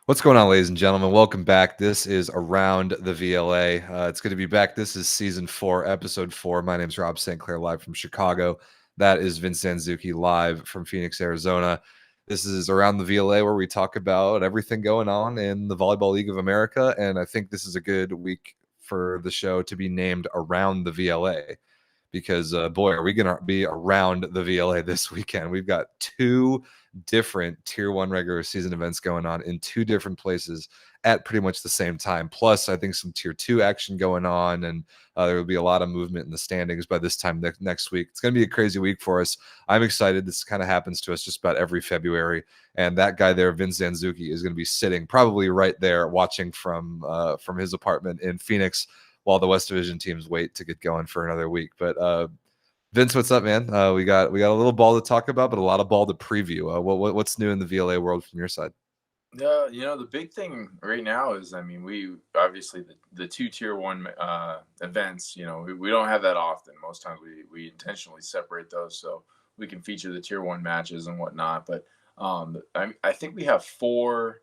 What's going on, ladies and gentlemen? Welcome back. This is Around the VLA. It's good to be back. This is season 4, episode 4. My name is Rob St. Clair, live from Chicago. That is Vince Zanzucchi, live from Phoenix, Arizona. This is Around the VLA, where we talk about everything going on in the Volleyball League of America. And I think this is a good week for the show to be named Around the VLA because, boy, are we going to be around the VLA this weekend. We've got two different tier 1 regular season events going on in two different places at pretty much the same time. Plus, I think some tier 2 action going on, and there will be a lot of movement in the standings by this time next week. It's going to be a crazy week for us. I'm excited. This kind of happens to us just about every February, and that guy there, Vince Zanzucchi, is going to be sitting probably right there watching from his apartment in Phoenix while the West Division teams wait to get going for another week. But Vince, what's up, man? We got a little ball to talk about, but a lot of ball to preview. What's new in the VLA world from your side? The big thing right now is, we obviously the two tier 1 events. We don't have that often. Most times we intentionally separate those so we can feature the tier 1 matches and whatnot. But I think we have 4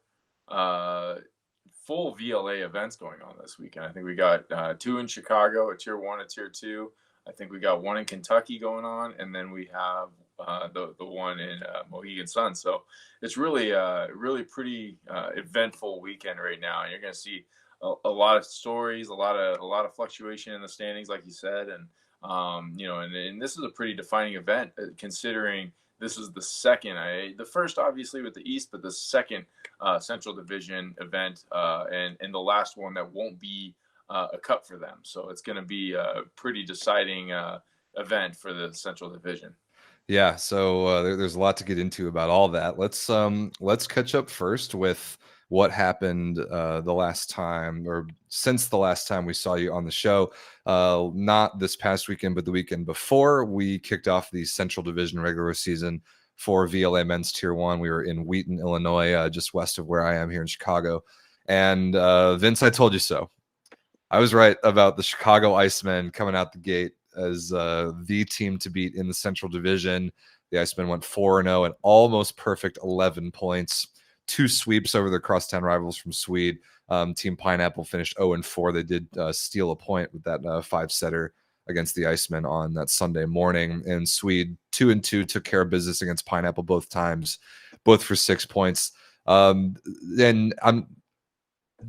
full VLA events going on this weekend. I think we got 2 in Chicago, a tier 1, a tier 2. I think we got 1 in Kentucky going on, and then we have the one in Mohegan Sun. So it's really pretty eventful weekend right now. And you're going to see a lot of stories, a lot of fluctuation in the standings, like you said, and and this is a pretty defining event considering this is the second. The first obviously with the East, but the second Central Division event, and the last one that won't be a cup for them. So it's going to be a pretty deciding event for the Central Division. Yeah, so there's a lot to get into about all that. Let's catch up first with what happened the last time, or since the last time we saw you on the show. Not this past weekend, but the weekend before. We kicked off the Central Division regular season for VLA Men's Tier 1. We were in Wheaton, Illinois, just west of where I am here in Chicago. And Vince, I told you so. I was right about the Chicago Icemen coming out the gate as the team to beat in the Central Division. The Icemen went 4-0, an almost perfect 11 points, 2 sweeps over their crosstown rivals from Swede. Team Pineapple finished 0-4. They did steal a point with that 5-setter against the Icemen on that Sunday morning. And Swede, 2-2, took care of business against Pineapple both times, both for 6 points.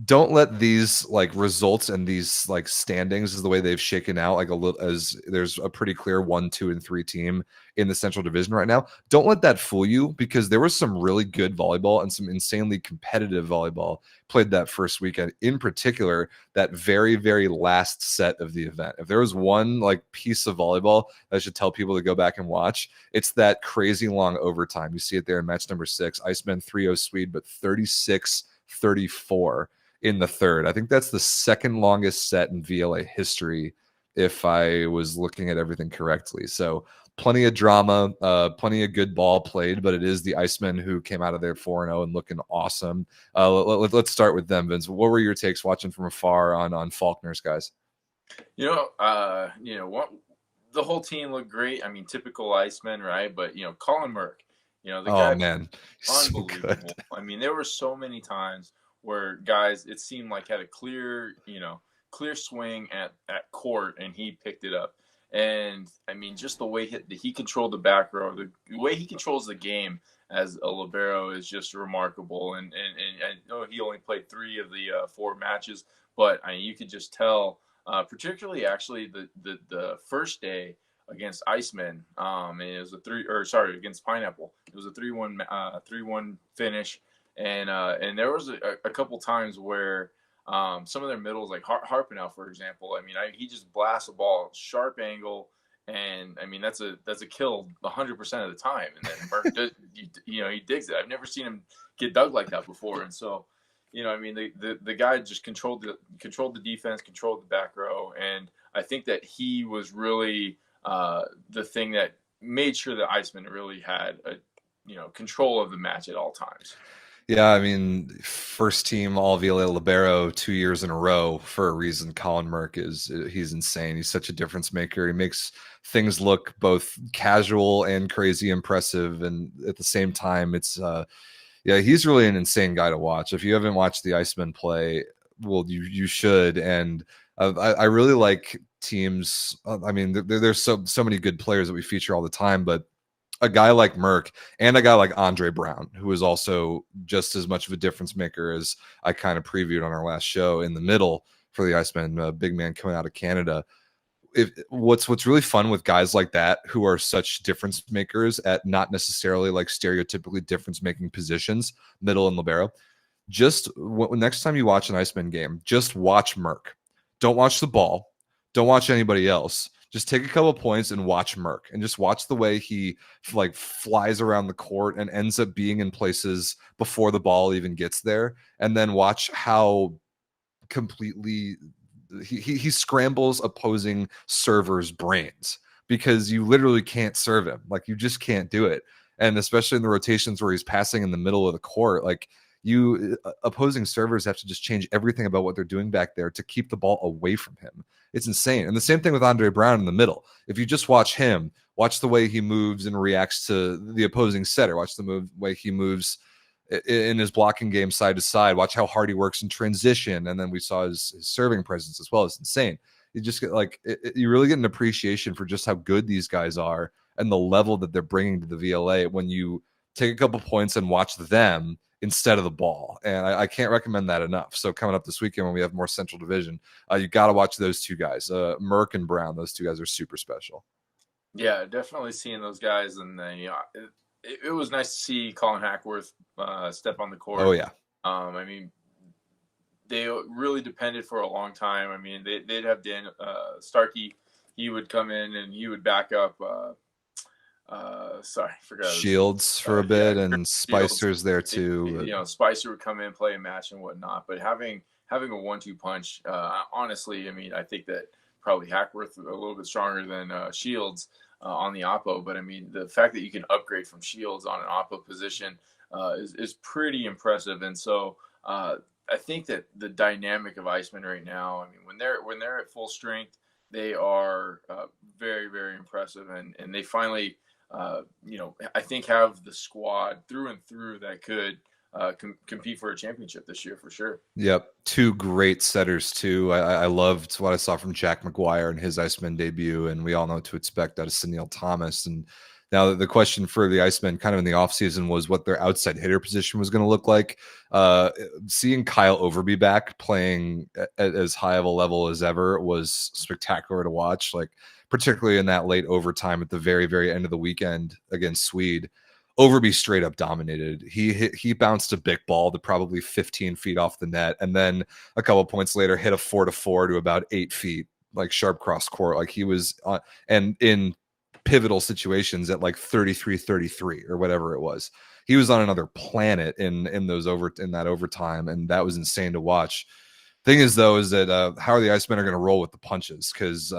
Don't let these results and these standings is the way they've shaken out, like a little, as there's a pretty clear 1, 2, and 3 team in the Central Division right now. Don't let that fool you, because there was some really good volleyball and some insanely competitive volleyball played that first weekend. In particular, that very, very last set of the event. If there was one piece of volleyball that I should tell people to go back and watch, it's that crazy long overtime. You see it there in match number 6. Icemen 3-0 Swede, but 36-34 in the third. I think that's the second longest set in VLA history, if I was looking at everything correctly. So plenty of drama, plenty of good ball played, but it is the Icemen who came out of there 4-0 and looking awesome. Let's start with them, Vince. What were your takes watching from afar on Faulkner's guys? The whole team looked great. I mean, typical Icemen, right? But Colin Merck, the guy, man, unbelievable. So I mean, there were so many times where guys, it seemed like, had a clear swing at court, and he picked it up. And I mean, just the way he controlled the back row, the way he controls the game as a libero is just remarkable. And I know he only played 3 of the 4 matches, but I mean, you could just tell, particularly actually the first day against Icemen, and it was against Pineapple. It was a 3-1 finish. And there was a couple times where some of their middles, like Harpenow, for example, I mean, he just blasts a ball sharp angle, and I mean that's a kill 100% of the time. And then Merck, he digs it. I've never seen him get dug like that before. And so, I mean, the guy just controlled the defense, controlled the back row, and I think that he was really the thing that made sure that Iceman really had control of the match at all times. Yeah, I mean, first team all VLA libero 2 years in a row for a reason. Colin Merck he's insane. He's such a difference maker. He makes things look both casual and crazy impressive, and at the same time, it's Yeah, he's really an insane guy to watch. If you haven't watched the Iceman play, well, you should. And I really like teams. I mean, there's so many good players that we feature all the time, but a guy like Merck and a guy like Andre Brown, who is also just as much of a difference maker as I kind of previewed on our last show in the middle for the Iceman, big man coming out of Canada. What's really fun with guys like that who are such difference makers at not necessarily like stereotypically difference making positions, middle and libero. Just next time you watch an Iceman game, just watch Merck. Don't watch the ball. Don't watch anybody else. Just take a couple of points and watch Merck, and just watch the way he like flies around the court and ends up being in places before the ball even gets there, and then watch how completely he scrambles opposing servers' brains because you literally can't serve him. Like you just can't do it. And especially in the rotations where he's passing in the middle of the court, like you opposing servers have to just change everything about what they're doing back there to keep the ball away from him. It's insane. And the same thing with Andre Brown in the middle. If you just watch him, watch the way he moves and reacts to the opposing setter, watch the way he moves in his blocking game side to side. Watch how hard he works in transition, and then we saw his serving presence as well. It's insane. You just get like you really get an appreciation for just how good these guys are and the level that they're bringing to the VLA when you take a couple points and watch them instead of the ball. And I can't recommend that enough. So coming up this weekend when we have more Central Division, you got to watch those two guys, Merck and Brown. Those two guys are super special. Yeah, definitely seeing those guys, and they, it was nice to see Colin Hackworth step on the court. Oh yeah. I mean, they really depended for a long time. I mean, they'd have Dan Starkey. He would come in and he would back up. Sorry, I forgot Shields for a bit, and Spicer's Shields. there too. You know, Spicer would come in, play a match and whatnot. But having a 1-2 punch, honestly, I mean, I think that probably Hackworth a little bit stronger than Shields on the oppo. But I mean, the fact that you can upgrade from Shields on an oppo position is pretty impressive. And so I think that the dynamic of Iceman right now, I mean, when they're at full strength, they are very, very impressive, and they finally, you know, I think have the squad through and through that could compete for a championship this year for sure. Yep, two great setters too. I loved what I saw from Jack McGuire in his Iceman debut, and we all know what to expect out of Sunil Thomas. And now the question for the Icemen kind of in the offseason was what their outside hitter position was going to look like. Seeing Kyle Overby back playing at as high of a level as ever was spectacular to watch, like particularly in that late overtime at the very, very end of the weekend against Swede. Overby straight up dominated. He bounced a big ball to probably 15 feet off the net, and then a couple points later hit a 4-4 to about 8 feet, like sharp cross court. Like he was on, and in pivotal situations at like 33-33 or whatever it was. He was on another planet in that overtime, and that was insane to watch. Thing is, though, is that how are the Icemen are going to roll with the punches? Because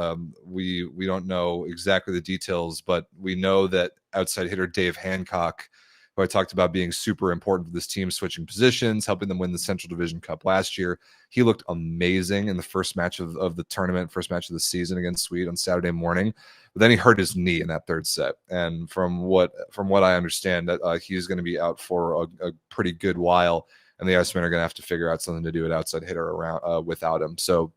we don't know exactly the details, but we know that outside hitter Dave Hancock, who I talked about being super important for this team, switching positions, helping them win the Central Division Cup last year. He looked amazing in the first match of the tournament, first match of the season against Swede on Saturday morning. But then he hurt his knee in that third set, and from what I understand, that he's going to be out for a pretty good while. And the Icemen are going to have to figure out something to do at outside hitter around without him. So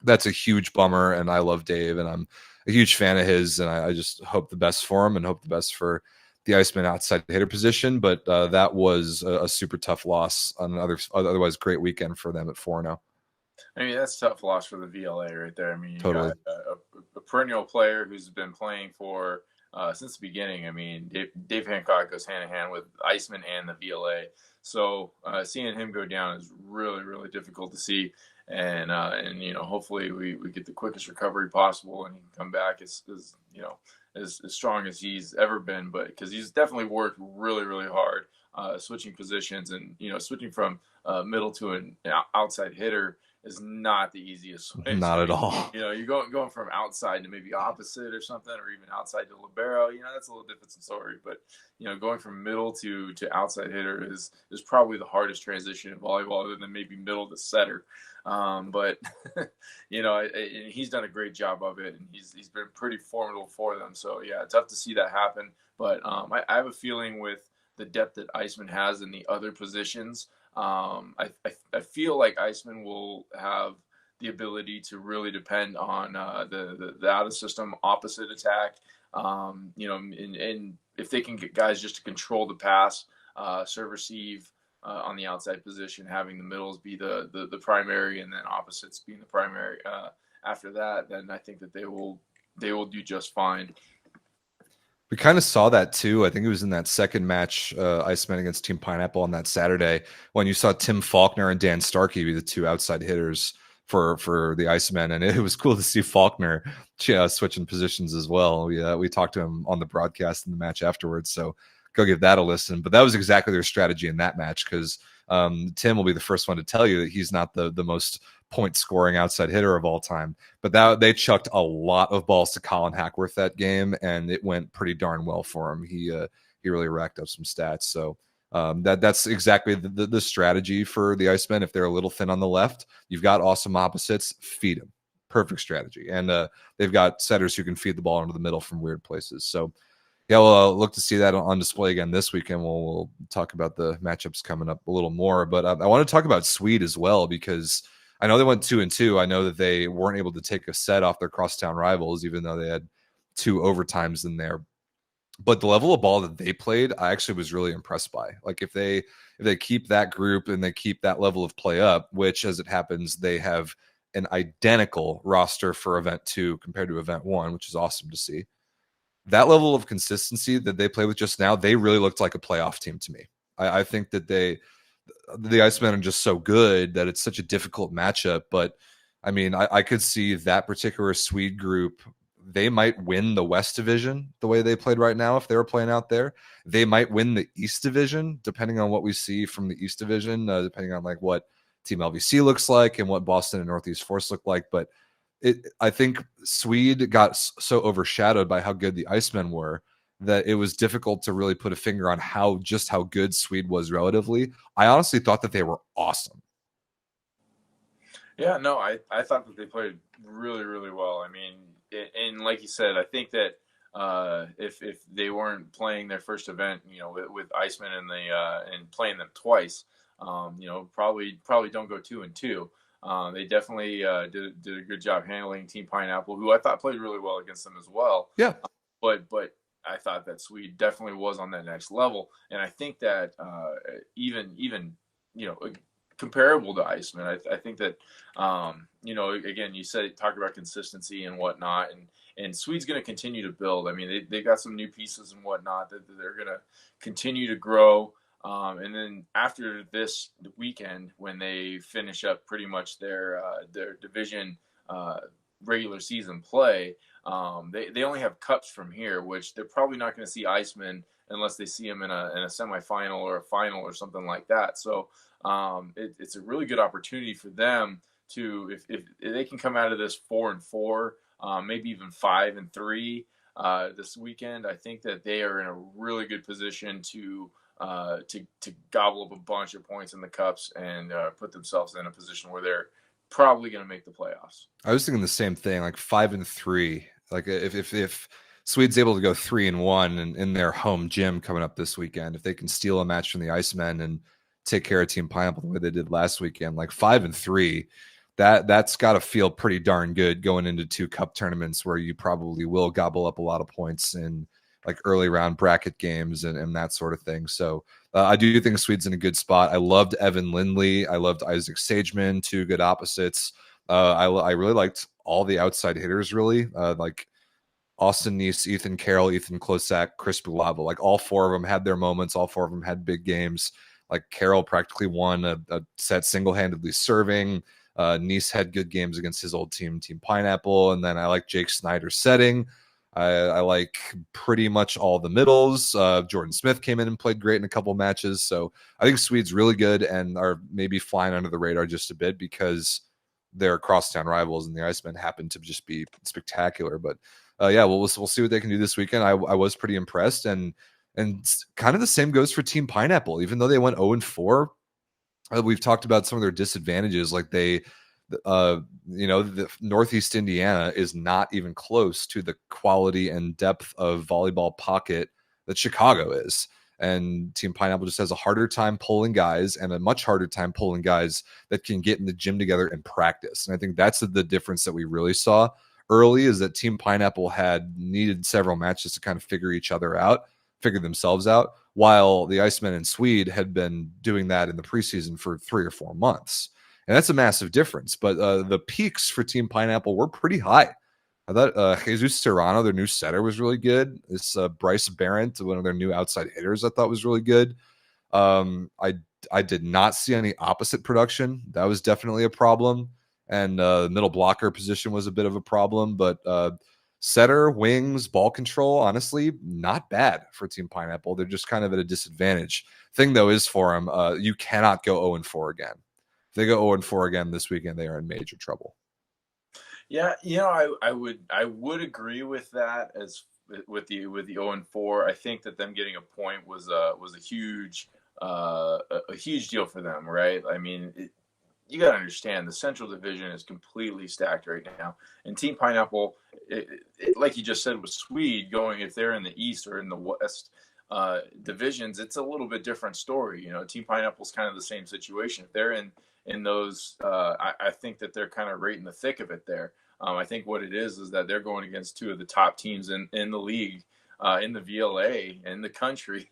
that's a huge bummer. And I love Dave, and I'm a huge fan of his. And I just hope the best for him and hope the best for the Iceman outside hitter position. But that was a super tough loss on an otherwise great weekend for them at 4-0. I mean, that's a tough loss for the VLA right there. I mean, you Totally. got a perennial player who's been playing for since the beginning. I mean, Dave Hancock goes hand in hand with Iceman and the VLA. So seeing him go down is really, really difficult to see. And you know, hopefully we get the quickest recovery possible and he can come back as you know, as strong as he's ever been. But because he's definitely worked really, really hard switching positions, and you know, switching from middle to an outside hitter is not the easiest switch. Not at all. You know, you're going from outside to maybe opposite or something, or even outside to libero. You know, that's a little different story. But you know, going from middle to outside hitter is probably the hardest transition in volleyball, other than maybe middle to setter. But you know, he's done a great job of it, and he's been pretty formidable for them. So yeah, tough to see that happen. But I have a feeling with the depth that Iceman has in the other positions, I feel like Iceman will have the ability to really depend on the out of system opposite attack. And if they can get guys just to control the pass, serve receive on the outside position, having the middles be the primary, and then opposites being the primary after that, then I think that they will do just fine. We kind of saw that too. I think it was in that second match, Iceman against Team Pineapple on that Saturday, when you saw Tim Faulkner and Dan Starkey be the two outside hitters for the Icemen, and it was cool to see Faulkner switching positions as well. We talked to him on the broadcast in the match afterwards, so go give that a listen. But that was exactly their strategy in that match, because Tim will be the first one to tell you that he's not the most point scoring outside hitter of all time, but they chucked a lot of balls to Colin Hackworth that game, and it went pretty darn well for him. He really racked up some stats. So that's exactly the strategy for the Icemen. If they're a little thin on the left, you've got awesome opposites, feed them. Perfect strategy. And they've got setters who can feed the ball into the middle from weird places. So yeah, we'll look to see that on display again this weekend. We'll talk about the matchups coming up a little more, but I want to talk about Swede as well, because I know they went 2-2. I know that they weren't able to take a set off their crosstown rivals, even though they had 2 overtimes in there. But the level of ball that they played, I actually was really impressed by. Like if they keep that group and they keep that level of play up, which as it happens, they have an identical roster for event 2 compared to event 1, which is awesome to see. That level of consistency that they play with just now, they really looked like a playoff team to me. I think that the Icemen are just so good that it's such a difficult matchup. But I mean, I could see that particular Swede group, they might win the West Division the way they played right now if they were playing out there. They might win the East Division, depending on what we see from the East Division, depending on like what Team LVC looks like and what Boston and Northeast Force look like. But I think Swede got so overshadowed by how good the Icemen were that it was difficult to really put a finger on how good Swede was relatively. I honestly thought that they were awesome. Yeah, no, I thought that they played really, really well. I mean, and like you said, I think that if they weren't playing their first event, with Iceman and playing them twice, probably don't go 2-2. They definitely did a good job handling Team Pineapple, who I thought played really well against them as well. Yeah, but I thought that Swede definitely was on that next level, and I think that even comparable to Iceman, I think that again, you talk about consistency and whatnot, and Swede's going to continue to build. I mean, they got some new pieces and whatnot that they're going to continue to grow. And then after this weekend, when they finish up pretty much their division regular season play, they only have cups from here, which they're probably not going to see Iceman unless they see him in a semifinal or a final or something like that. So it's a really good opportunity for them to, if they can come out of this 4-4, maybe even 5-3 this weekend, I think that they are in a really good position to gobble up a bunch of points in the cups and put themselves in a position where they're probably going to make the playoffs. I was thinking the same thing, like 5-3. Like if Swede's able to go 3-1 in their home gym coming up this weekend, if they can steal a match from the Icemen and take care of Team Pineapple the way they did last weekend, like 5-3, that's got to feel pretty darn good going into 2 cup tournaments where you probably will gobble up a lot of points in like early round bracket games and that sort of thing. So I do think Swede's in a good spot. I loved Evan Lindley. I loved Isaac Sageman, 2 good opposites. I really liked all the outside hitters, really, like Austin Neese, Ethan Carroll, Ethan Klosak, Chris Bulava. Like all 4 of them had their moments. All 4 of them had big games. Like Carroll practically won a set single-handedly serving. Neese had good games against his old team, Team Pineapple. And then I like Jake Snyder's setting. I like pretty much all the middles. Jordan Smith came in and played great in a couple matches. So I think Swede's really good and are maybe flying under the radar just a bit because their crosstown rivals and the Icemen happen to just be spectacular. But yeah, we'll see what they can do this weekend. I was pretty impressed, and kind of the same goes for Team Pineapple. Even though they went 0-4, we've talked about some of their disadvantages. Like the Northeast Indiana is not even close to the quality and depth of volleyball pocket that Chicago is. And Team Pineapple just has a harder time pulling guys, and a much harder time pulling guys that can get in the gym together and practice. And I think that's the difference that we really saw early, is that Team Pineapple had needed several matches to kind of figure themselves out, while the Icemen and Swede had been doing that in the preseason for 3 or 4 months. And that's a massive difference. But the peaks for Team Pineapple were pretty high. I thought Jesus Serrano, their new setter, was really good. This Bryce Barrett, one of their new outside hitters, I thought was really good. I did not see any opposite production. That was definitely a problem. And the middle blocker position was a bit of a problem. But setter, wings, ball control, honestly, not bad for Team Pineapple. They're just kind of at a disadvantage. Thing, though, is for them, you cannot go 0-4 again. If they go 0-4 again this weekend, they are in major trouble. Yeah, I would agree with that. As with the 0-4, I think that them getting a point was a huge deal for them, right? I mean, you got to understand the Central Division is completely stacked right now, and Team Pineapple, like you just said, with Swede going, if they're in the East or in the West divisions, it's a little bit different story. Team Pineapple's kind of the same situation. If they're in those, I think that they're kind of right in the thick of it there. I think what it is that they're going against two of the top teams in the league, in the VLA, in the country,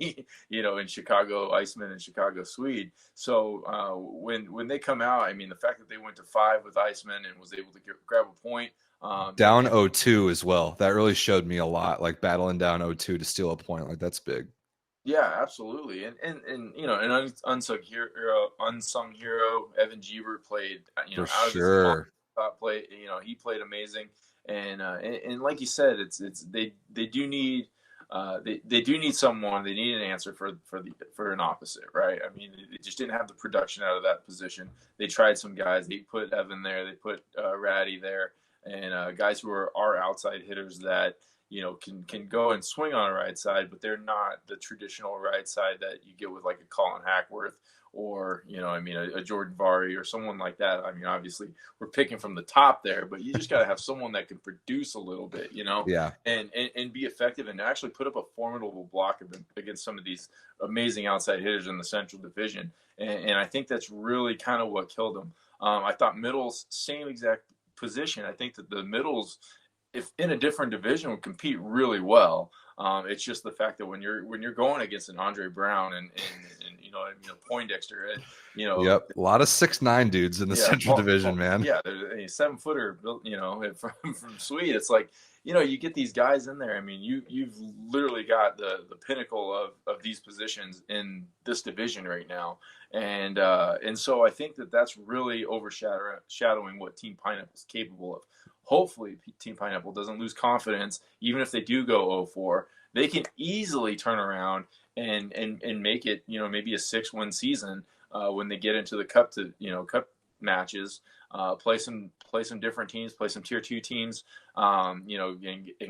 in Chicago Icemen and Chicago Swede. So when they come out, I mean, the fact that they went to 5 with Icemen and was able to grab a point. Down 0-2 as well. That really showed me a lot, like battling down 0-2 to steal a point. Like, that's big. Yeah, absolutely. And an unsung hero, Evan Gebert played, For out sure. of his play, he played amazing. And like you said, they do need someone. They need an answer for an opposite, right? I mean, they just didn't have the production out of that position. They tried some guys. They put Evan there. They put Ratty there, and guys who are outside hitters that can go and swing on a right side, but they're not the traditional right side that you get with like a Colin Hackworth or a Jordan Vary or someone like that. I mean, obviously we're picking from the top there, but you just got to have someone that can produce a little bit, Yeah. and be effective and actually put up a formidable block against some of these amazing outside hitters in the Central Division. And I think that's really kind of what killed them. I thought middles, same exact position. I think that the middles, if in a different division, would compete really well. It's just the fact that when you're going against an Andre Brown and Poindexter, Yep, a lot of 6'9" dudes in the Central Division, man. Yeah, there's a 7-footer built, from Swede. It's like, you get these guys in there. I mean, you've literally got the pinnacle of these positions in this division right now, and so I think that's really overshadowing what Team Pineapple is capable of. Hopefully, Team Pineapple doesn't lose confidence. Even if they do go 0-4, they can easily turn around and make it, maybe a 6-win season when they get into the cup cup matches. Play some different teams, play some tier 2 teams, and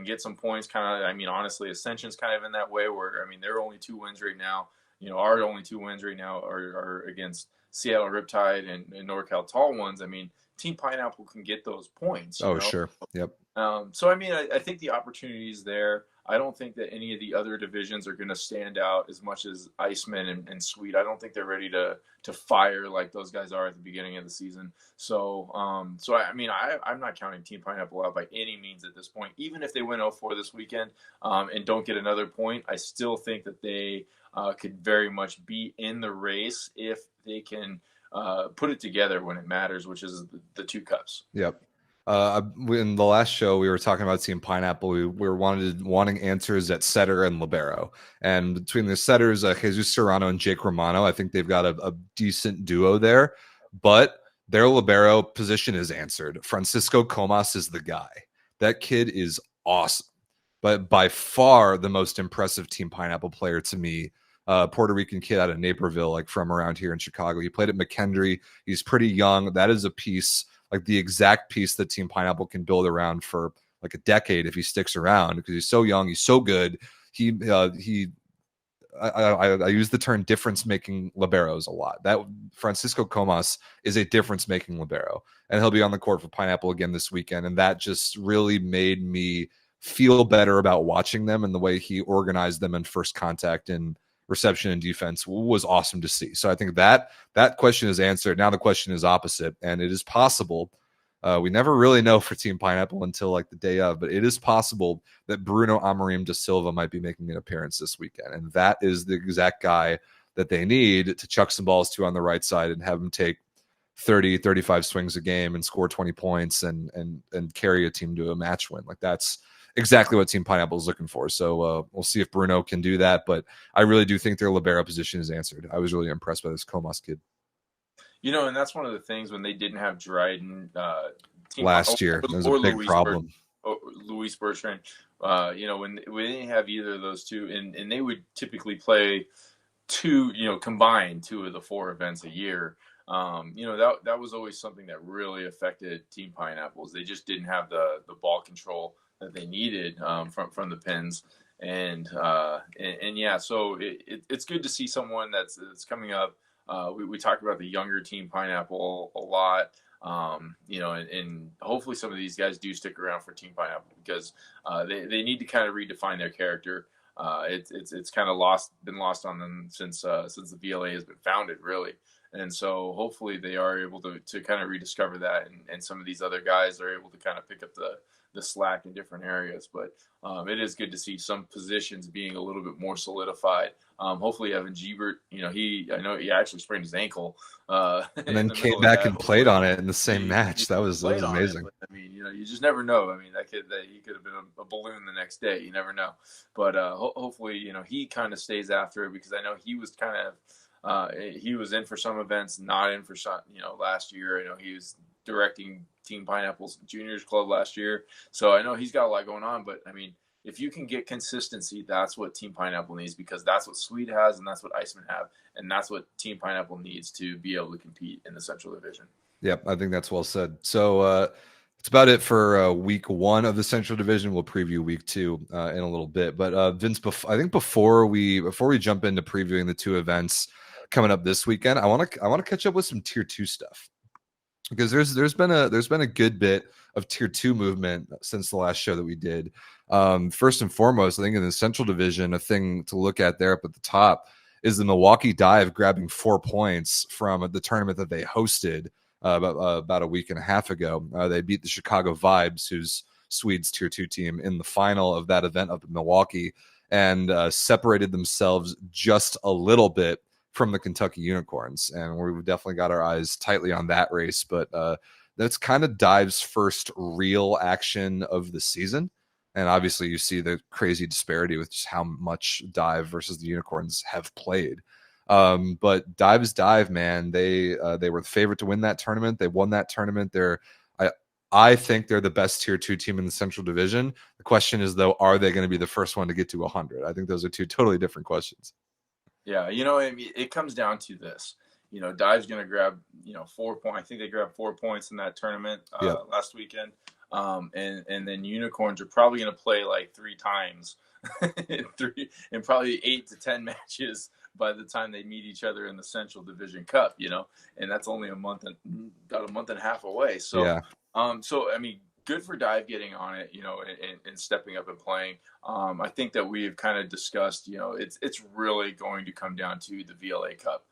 get some points. Kind of, I mean, honestly, Ascension's kind of in that way where, I mean, their only 2 wins right now. Our only 2 wins right now are against Seattle Riptide and NorCal Tall Ones. I mean, Team Pineapple can get those points. Sure. Yep. So, I mean, I think the opportunity is there. I don't think that any of the other divisions are going to stand out as much as Iceman and Swede. I don't think they're ready to fire like those guys are at the beginning of the season. So I mean, I'm not counting Team Pineapple out by any means at this point. Even if they win 0-4 this weekend and don't get another point, I still think that they could very much be in the race if they can put it together when it matters, which is the 2 cups. Yep. In the last show, we were talking about Team Pineapple. We were wanting answers at setter and libero. And between the setters, Jesus Serrano and Jake Romano, I think they've got a decent duo there. But their libero position is answered. Francisco Comas is the guy. That kid is awesome. But by far the most impressive Team Pineapple player to me, Puerto Rican kid out of Naperville, like from around here in Chicago. He played at McKendree. He's pretty young. That is a piece, like the exact piece that Team Pineapple can build around for like a decade if he sticks around, because he's so young, he's so good. I use the term difference-making liberos a lot. That Francisco Comas is a difference-making libero, and he'll be on the court for Pineapple again this weekend, and that just really made me feel better about watching them and the way he organized them in first contact in reception and defense was awesome to see. So I think that question is answered. Now the question is opposite, and it is possible. We never really know for Team Pineapple until like the day of, but it is possible that Bruno Amorim da Silva might be making an appearance this weekend, and that is the exact guy that they need to chuck some balls to on the right side and have him take 30, 35 swings a game and score 20 points and carry a team to a match win. Like that's exactly what Team Pineapple is looking for. So we'll see if Bruno can do that, but I really do think their libero position is answered. I was really impressed by this Comas kid. And that's one of the things when they didn't have Dryden last year. That was a big problem. Luis Bertrand, when we didn't have either of those two, and they would typically play combine 2 of the 4 events a year. That was always something that really affected Team Pineapples. They just didn't have the ball control that they needed from the pins, and yeah, so it's good to see someone that's coming up. We talked about the younger Team Pineapple a lot, and hopefully some of these guys do stick around for Team Pineapple because they need to kind of redefine their character. It's kind of been lost on them since the VLA has been founded, really. And so hopefully they are able to kind of rediscover that, and some of these other guys are able to kind of pick up the slack in different areas. But it is good to see some positions being a little bit more solidified. Hopefully Evan Giebert, I know he actually sprained his ankle. And then came back and played on it in the same match. That was amazing. But, you just never know. He could have been a balloon the next day. You never know. But hopefully, he kind of stays after it, because I know he was kind of he was in for some events, not in for some. Last year, I know he was directing Team Pineapple's Juniors Club last year, so I know he's got a lot going on. But if you can get consistency, that's what Team Pineapple needs, because that's what Swede has, and that's what Iceman have, and that's what Team Pineapple needs to be able to compete in the Central Division. Yep, I think that's well said. So it's about it for week 1 of the Central Division. We'll preview week 2 in a little bit. But Vince, I think before we jump into previewing the 2 events coming up this weekend, I want to catch up with some Tier 2 stuff, because there's been a good bit of Tier 2 movement since the last show that we did. First and foremost, I think in the Central Division, a thing to look at there up at the top is the Milwaukee Dive grabbing 4 points from the tournament that they hosted about a week and a half ago. They beat the Chicago Vibes, who's Swede's Tier 2 team, in the final of that event up in Milwaukee, and separated themselves just a little bit from the Kentucky Unicorns. And we've definitely got our eyes tightly on that race, but that's kind of Dive's first real action of the season. And obviously you see the crazy disparity with just how much Dive versus the Unicorns have played. But Dive is Dive, man. They were the favorite to win that tournament. They won that tournament. I think they're the best Tier 2 team in the Central Division. The question is, though, are they going to be the first one to get to 100? I think those are 2 totally different questions. Yeah, it comes down to this. Dive's going to grab 4 points. I think they grabbed 4 points in that tournament last weekend. And then Unicorns are probably going to play like 3 times in probably 8 to 10 matches by the time they meet each other in the Central Division Cup, and that's only about a month and a half away. So, yeah. Good for Dive getting on it, and stepping up and playing. I think that we've kind of discussed, it's really going to come down to the VLA Cup.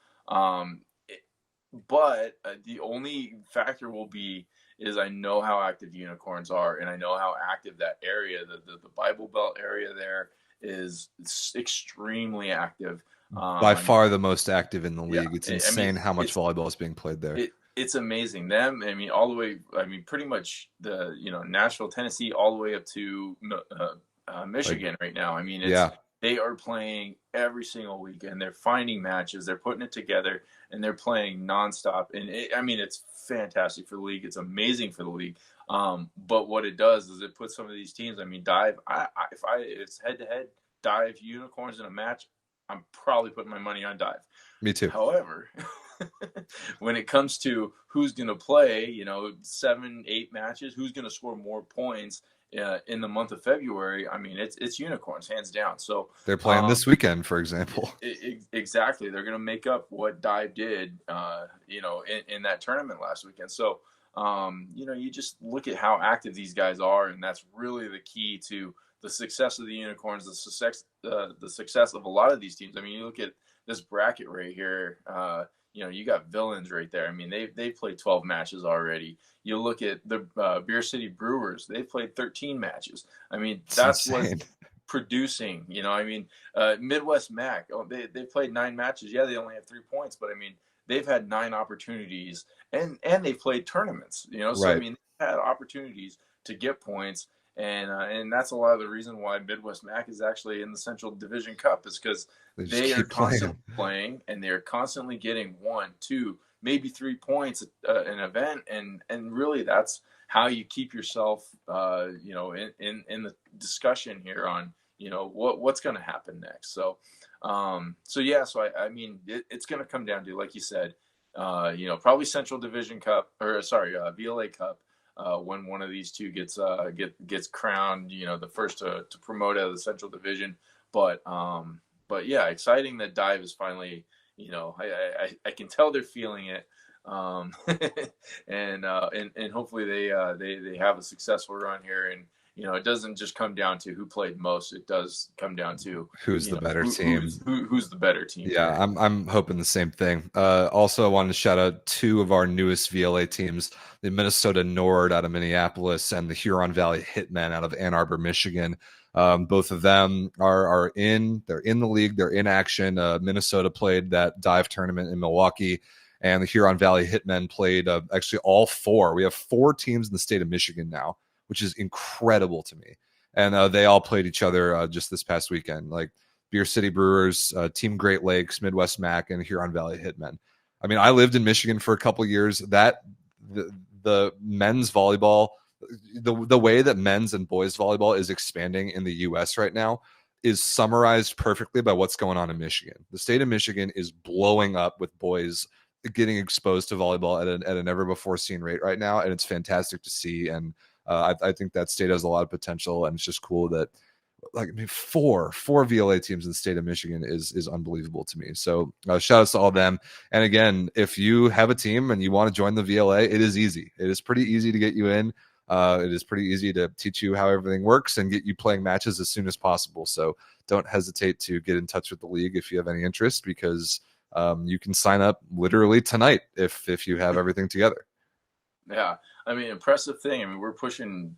But the only factor will be is I know how active Unicorns are, and I know how active that area, the Bible Belt area there, is extremely active. By far the most active in the league. Yeah, it's insane how much volleyball is being played there. It's amazing. Them, all the way, pretty much the, Nashville, Tennessee, all the way up to Michigan right now. They are playing every single weekend. They're finding matches. They're putting it together, and they're playing nonstop. And it's fantastic for the league. It's amazing for the league. But what it does is it puts some of these teams. Dive. If it's head to head, Dive Unicorns in a match, I'm probably putting my money on Dive. Me too. However, when it comes to who's going to play, 7, 8 matches, who's going to score more points in the month of February, it's Unicorns, hands down. So they're playing this weekend, for example. Exactly. They're going to make up what Dive did, in that tournament last weekend. So, you just look at how active these guys are, and that's really the key to the success of the Unicorns, the success of a lot of these teams. I mean, you look at this bracket right here. You got villains right there. I mean, they've played 12 matches already. You look at the Beer City Brewers; they've played 13 matches. I mean, that's what's producing. I mean, Midwest Mac. Oh, they played 9 matches. Yeah, they only have 3 points, but I mean, they've had 9 opportunities, and they've played tournaments. So I mean, they've had opportunities to get points. And that's a lot of the reason why Midwest Mac is actually in the Central Division Cup, is because they are constantly playing, and they're constantly getting 1, 2, maybe 3 points an event, and really that's how you keep yourself in the discussion here on what's going to happen next. So I mean, it's going to come down to, like you said, probably Central Division Cup, or sorry, VLA Cup. When one of these two gets crowned, the first to promote out of the Central Division. But yeah, exciting that Dive is finally, I can tell they're feeling it, and hopefully they have a successful run here. And it doesn't just come down to who played most. It does come down to who's the better team. Who's the better team? Yeah, I'm hoping the same thing. Also, I wanted to shout out 2 of our newest VLA teams: the Minnesota Nord out of Minneapolis and the Huron Valley Hitmen out of Ann Arbor, Michigan. Both of them they're in the league, they're in action. Minnesota played that dive tournament in Milwaukee, and the Huron Valley Hitmen played actually all 4. We have 4 teams in the state of Michigan now, which is incredible to me. And they all played each other just this past weekend, like Beer City Brewers, Team Great Lakes, Midwest Mac, and Huron Valley Hitmen. I mean, I lived in Michigan for a couple of years. That the men's volleyball, the way that men's and boys volleyball is expanding in the U.S. right now is summarized perfectly by what's going on in Michigan. The state of Michigan is blowing up with boys getting exposed to volleyball at a never before seen rate right now, and it's fantastic to see. And I think that state has a lot of potential, and it's just cool that, like, I mean, four VLA teams in the state of Michigan is unbelievable to me. So shout outs to all of them. And again, if you have a team and you want to join the VLA, it is easy. It is pretty easy to get you in. It is pretty easy to teach you how everything works and get you playing matches as soon as possible. So don't hesitate to get in touch with the league if you have any interest, because you can sign up literally tonight if you have everything together. Yeah, I mean, impressive thing. I mean, we're pushing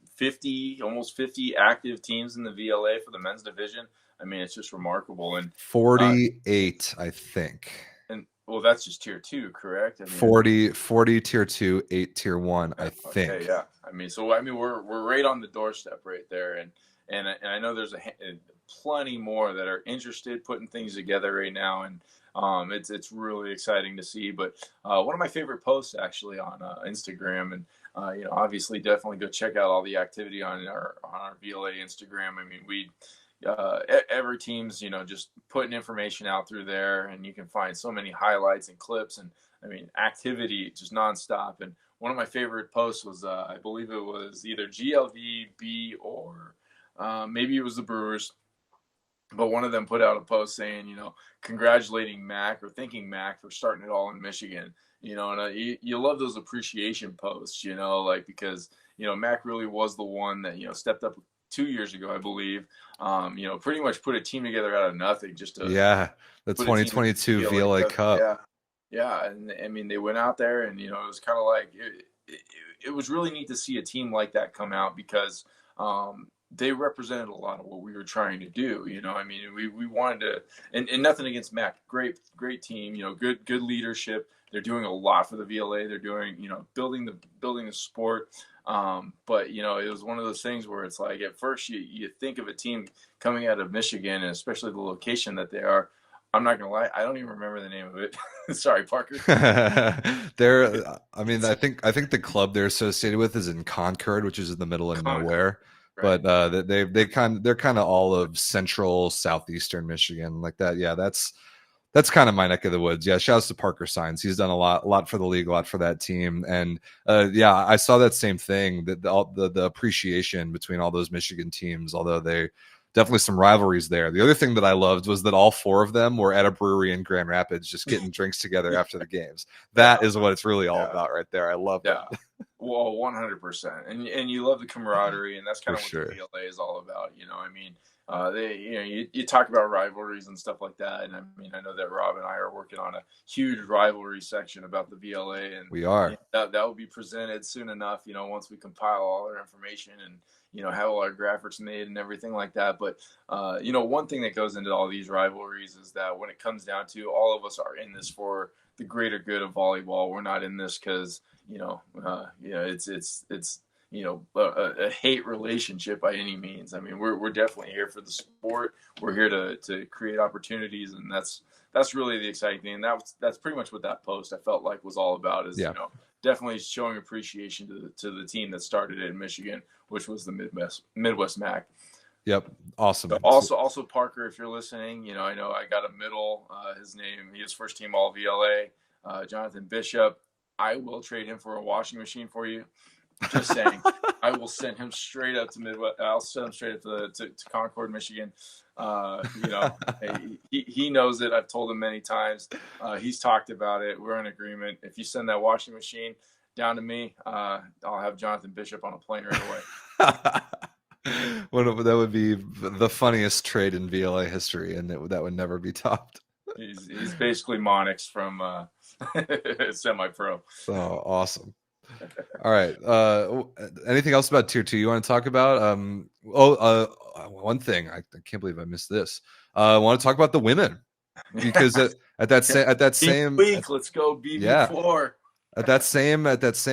almost 50 active teams in the VLA for the men's division. I mean, it's just remarkable. And 48, I think. And well, that's just tier 2, correct? I mean, 40 tier 2, 8 tier 1, I think. Okay, yeah. I mean, we're right on the doorstep right there, and I know there's plenty more that are interested putting things together right now, and it's really exciting to see. But one of my favorite posts actually on Instagram, and obviously definitely go check out all the activity on our VLA Instagram. I mean, every team's just putting information out through there, and you can find so many highlights and clips, and I mean, activity just nonstop. And one of my favorite posts was I believe it was either GLVB or maybe it was the Brewers. But one of them put out a post saying, congratulating Mac, or thanking Mac for starting it all in Michigan. And you love those appreciation posts, because, Mac really was the one that, stepped up 2 years ago, I believe, pretty much put a team together out of nothing just to. Yeah, the 2022 VLA Cup. Yeah. And I mean, they went out there and, it was kind of like, it was really neat to see a team like that come out, because they represented a lot of what we were trying to do. I mean, we wanted to, and nothing against Mac, great team, good leadership. They're doing a lot for the VLA. They're doing, building the sport. But it was one of those things where it's like, at first you think of a team coming out of Michigan, and especially the location that they are. I'm not gonna lie, I don't even remember the name of it. Sorry, Parker. I mean, I think the club they're associated with is in Concord, which is in the middle of nowhere. Right. But they're kind of all of central southeastern Michigan, like that. Yeah, that's kind of my neck of the woods. Yeah, shouts to Parker Signs. He's done a lot for the league, a lot for that team. And yeah, I saw that same thing, that the appreciation between all those Michigan teams, although they definitely some rivalries there. The other thing that I loved was that all 4 of them were at a brewery in Grand Rapids just getting drinks together after the games. That is what it's really all about right there. I love that. Well, 100%, and you love the camaraderie, and that's For kind of what the sure. VLA is all about. I mean, you talk about rivalries and stuff like that, and I mean, I know that Rob and I are working on a huge rivalry section about the VLA, and We are. that will be presented soon enough. Once we compile all our information and have all our graphics made and everything like that. But one thing that goes into all these rivalries is that when it comes down to, all of us are in this for the greater good of volleyball. We're not in this because it's a hate relationship by any means. I mean, we're definitely here for the sport. We're here to create opportunities, and that's really the exciting thing. And that's pretty much what that post, I felt like, was all about. Is definitely showing appreciation to the team that started it in Michigan, which was the Midwest MAC. Yep. Awesome. But also Parker, if you're listening, I know I got a middle. He was first team All VLA. Jonathan Bishop. I will trade him for a washing machine for you. Just saying. I will send him straight up to Midwest. I'll send him straight up to Concord, Michigan. He knows it. I've told him many times. He's talked about it. We're in agreement. If you send that washing machine down to me, I'll have Jonathan Bishop on a plane right away. That would be the funniest trade in VLA history, and that would never be topped. He's basically Monix from semi-pro. Oh, awesome. All right. Anything else about Tier 2 you want to talk about? One thing, I can't believe I missed this. I want to talk about the women, because at that same week, let's go BB4. At that same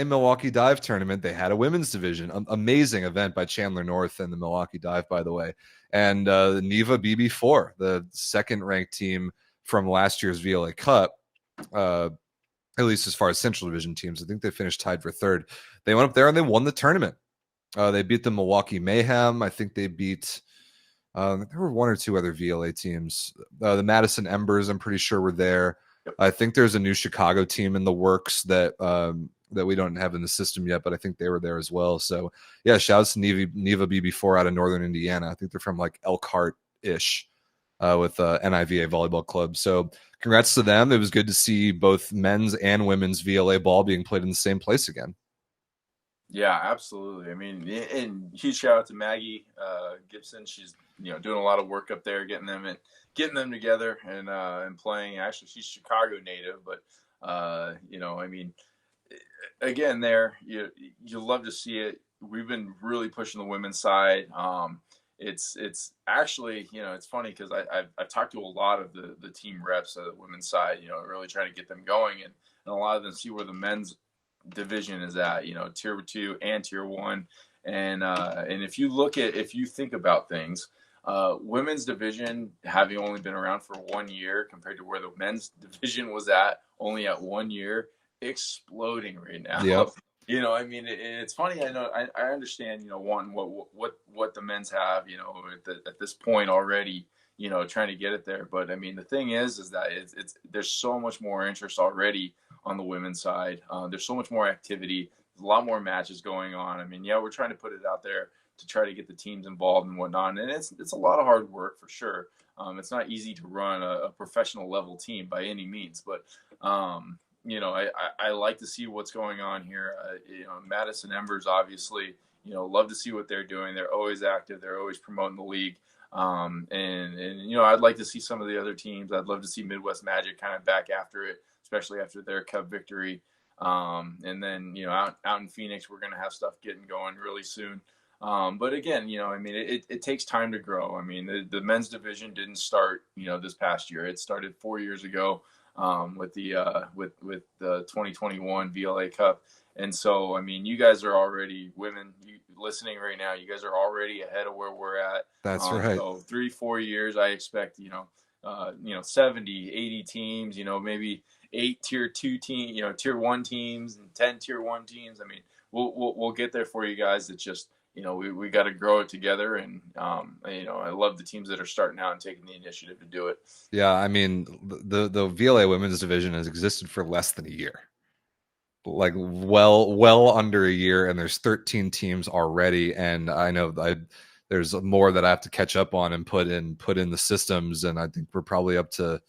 Milwaukee Dive tournament, they had a women's division. Amazing event by Chandler North and the Milwaukee Dive, by the way. And Neva BB4, the second ranked team from last year's VLA Cup, at least as far as Central Division teams. I think they finished tied for third. They went up there and they won the tournament. They beat the Milwaukee Mayhem. I think they beat there were one or two other VLA teams. The Madison Embers, I'm pretty sure, were there. Yep. I think there's a new Chicago team in the works that we don't have in the system yet, but I think they were there as well. So yeah, shouts to Neva BB4 out of Northern Indiana. I think they're from like Elkhart-ish. With NIVA Volleyball Club. So congrats to them. It was good to see both men's and women's VLA ball being played in the same place again. Yeah, absolutely. I mean, and huge shout out to Maggie Gibson. She's doing a lot of work up there, getting them together and playing. Actually, she's Chicago native, but I mean, again, you love to see it. We've been really pushing the women's side. It's actually, it's funny because I've talked to a lot of the team reps of the women's side, really trying to get them going, and a lot of them see where the men's division is at, Tier 2 and Tier 1. And if you think about things, women's division having only been around for 1 year compared to where the men's division was at only at 1 year, exploding right now. Yep. I mean, it's funny. I know, I understand, wanting what the men's have, at this point already, trying to get it there. But I mean, the thing is that there's so much more interest already on the women's side. There's so much more activity. There's a lot more matches going on. I mean, we're trying to put it out there to try to get the teams involved and whatnot. And it's a lot of hard work for sure. It's not easy to run a professional level team by any means, but I like to see what's going on here. Madison Embers, obviously, love to see what they're doing. They're always active. They're always promoting the league. And I'd like to see some of the other teams. I'd love to see Midwest Magic kind of back after it, especially after their Cup victory. And then, out in Phoenix, we're going to have stuff getting going really soon. But again, I mean, it takes time to grow. I mean, the men's division didn't start, this past year. It started 4 years ago. With the 2021 VLA Cup. And so, I mean, you guys are already, women listening right now, you guys are already ahead of where we're at. That's right. So 3-4 years, I expect, 70, 80 teams, maybe 8 Tier 2 teams, Tier 1 teams and 10 Tier 1 teams. I mean, we'll get there for you guys. It's just, we got to grow it together. And, I love the teans that are starting out and taking the initiative to do it. Yeah. I mean, the VLA women's division has existed for less than a year, like well under a year. And there's 13 teams already. And I know there's more that I have to catch up on and put in the systems. And I think we're probably up to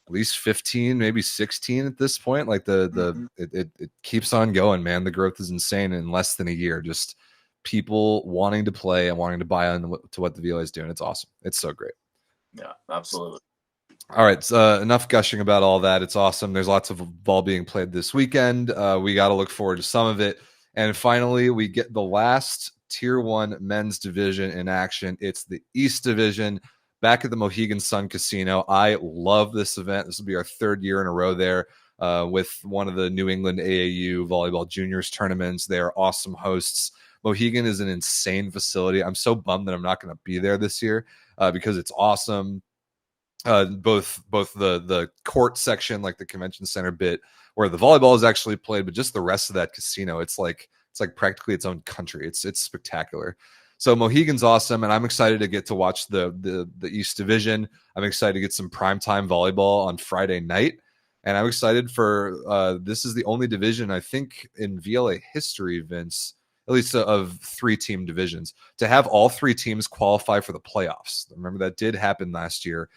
at least 15, maybe 16 at this point. Like Mhm. it keeps on going, man. The growth is insane in less than a year. Just people wanting to play and wanting to buy on to what the VLA is doing. It's awesome. It's so great. Yeah, absolutely. All right, enough gushing about all that. It's awesome. There's lots of ball being played this weekend. We got to look forward to some of it. And finally, we get the last Tier 1 men's division in action. It's the East Division back at the Mohegan Sun Casino. I love this event. This will be our third year in a row there with one of the New England AAU Volleyball Juniors tournaments. They are awesome hosts. Mohegan is an insane facility. I'm so bummed that I'm not going to be there this year because it's awesome. Both the court section, like the convention center bit where the volleyball is actually played, but just the rest of that casino, it's like practically its own country. It's spectacular. So Mohegan's awesome, and I'm excited to get to watch the East Division. I'm excited to get some primetime volleyball on Friday night, and I'm excited for this is the only division I think in VLA history, Vince, at least of 3-team divisions, to have all 3 teams qualify for the playoffs. Remember that did happen last year.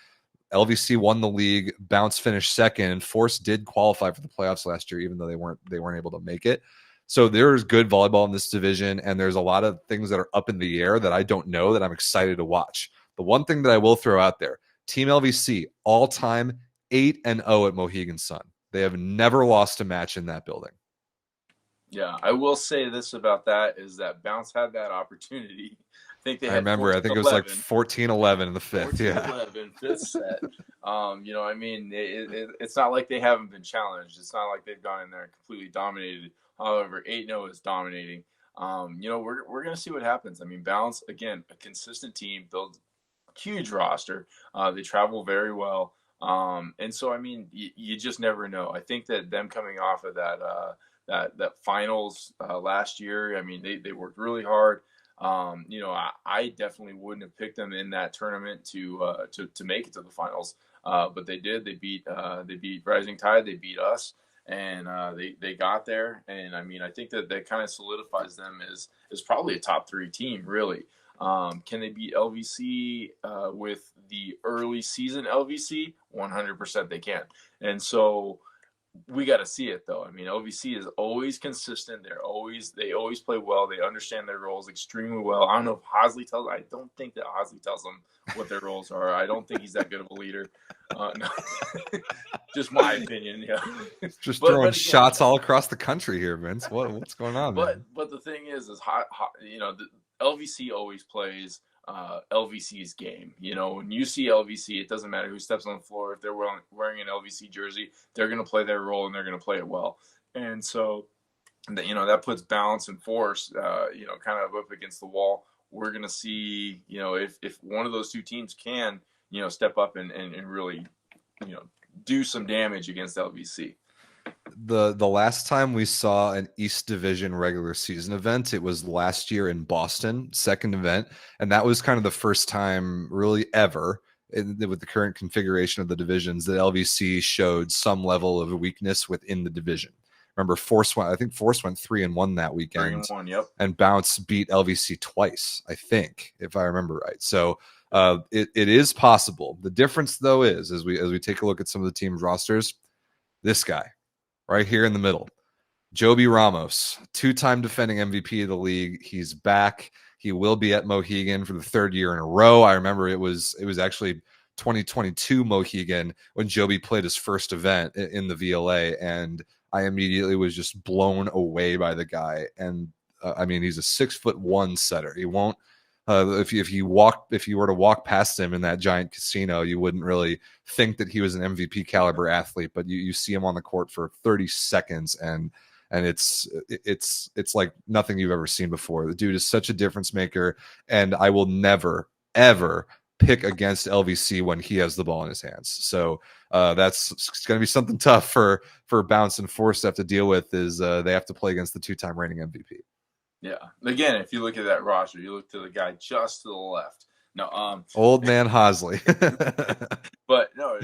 LVC won the league, Bounce finished second, and Force did qualify for the playoffs last year, even though they weren't able to make it. So there's good volleyball in this division, and there's a lot of things that are up in the air that I don't know that I'm excited to watch. The one thing that I will throw out there, Team LVC, all-time 8-0 at Mohegan Sun. They have never lost a match in that building. Yeah, I will say this about that is that Bounce had that opportunity. I think they I had remember. I think it was like 14-11 in the fifth. 14-11, fifth set. I mean, it's not like they haven't been challenged. It's not like they've gone in there and completely dominated. However, 8-0 is dominating. We're gonna see what happens. I mean, Bounce, again, a consistent team, builds a huge roster. They travel very well. And so, I mean, you just never know. I think that them coming off of that finals last year, I mean, they worked really hard. I definitely wouldn't have picked them in that tournament to make it to the finals, but they did. They beat Rising Tide. They beat us, and they got there. And I mean, I think that kind of solidifies them as probably a top 3 team, really. Can they beat LVC with the early season LVC? 100% they can. And so we got to see it, though. I mean, LVC is always consistent. They always play well. They understand their roles extremely well. I don't know if Hosley tells. I don't think that Hosley tells them what their roles are. I don't think he's that good of a leader. No. Just my opinion. Yeah, just throwing again, shots all across the country here, Vince. What's going on? But the thing is the LVC always plays LVC's game. When you see LVC, it doesn't matter who steps on the floor. If they're wearing an LVC jersey, they're going to play their role and they're going to play it well. And so, that puts Balance and Force, kind of up against the wall. We're going to see, if one of those 2 teams can, step up and really, do some damage against LVC. The last time we saw an East Division regular season event, it was last year in Boston, second event, and that was kind of the first time really ever with the current configuration of the divisions that LVC showed some level of weakness within the division. Remember, Force went 3-1 that weekend. 3-1, yep. And Bounce beat LVC twice, I think, if I remember right. So it is possible. The difference, though, is as we take a look at some of the team's rosters, this guy right here in the middle, Joby Ramos, 2-time defending MVP of the league. He's back. He will be at Mohegan for the 3rd year in a row. I remember it was actually 2022 Mohegan when Joby played his first event in the VLA, and I immediately was just blown away by the guy. And I mean, he's a 6'1" setter. He won't. If you were to walk past him in that giant casino, you wouldn't really think that he was an MVP caliber athlete. But you see him on the court for 30 seconds, and it's like nothing you've ever seen before. The dude is such a difference maker, and I will never ever pick against LVC when he has the ball in his hands. So that's going to be something tough for Bounce and Force to have to deal with. Is they have to play against the 2-time reigning MVP. Yeah. Again, if you look at that roster, you look to the guy just to the left. No, old man Hosley. But no,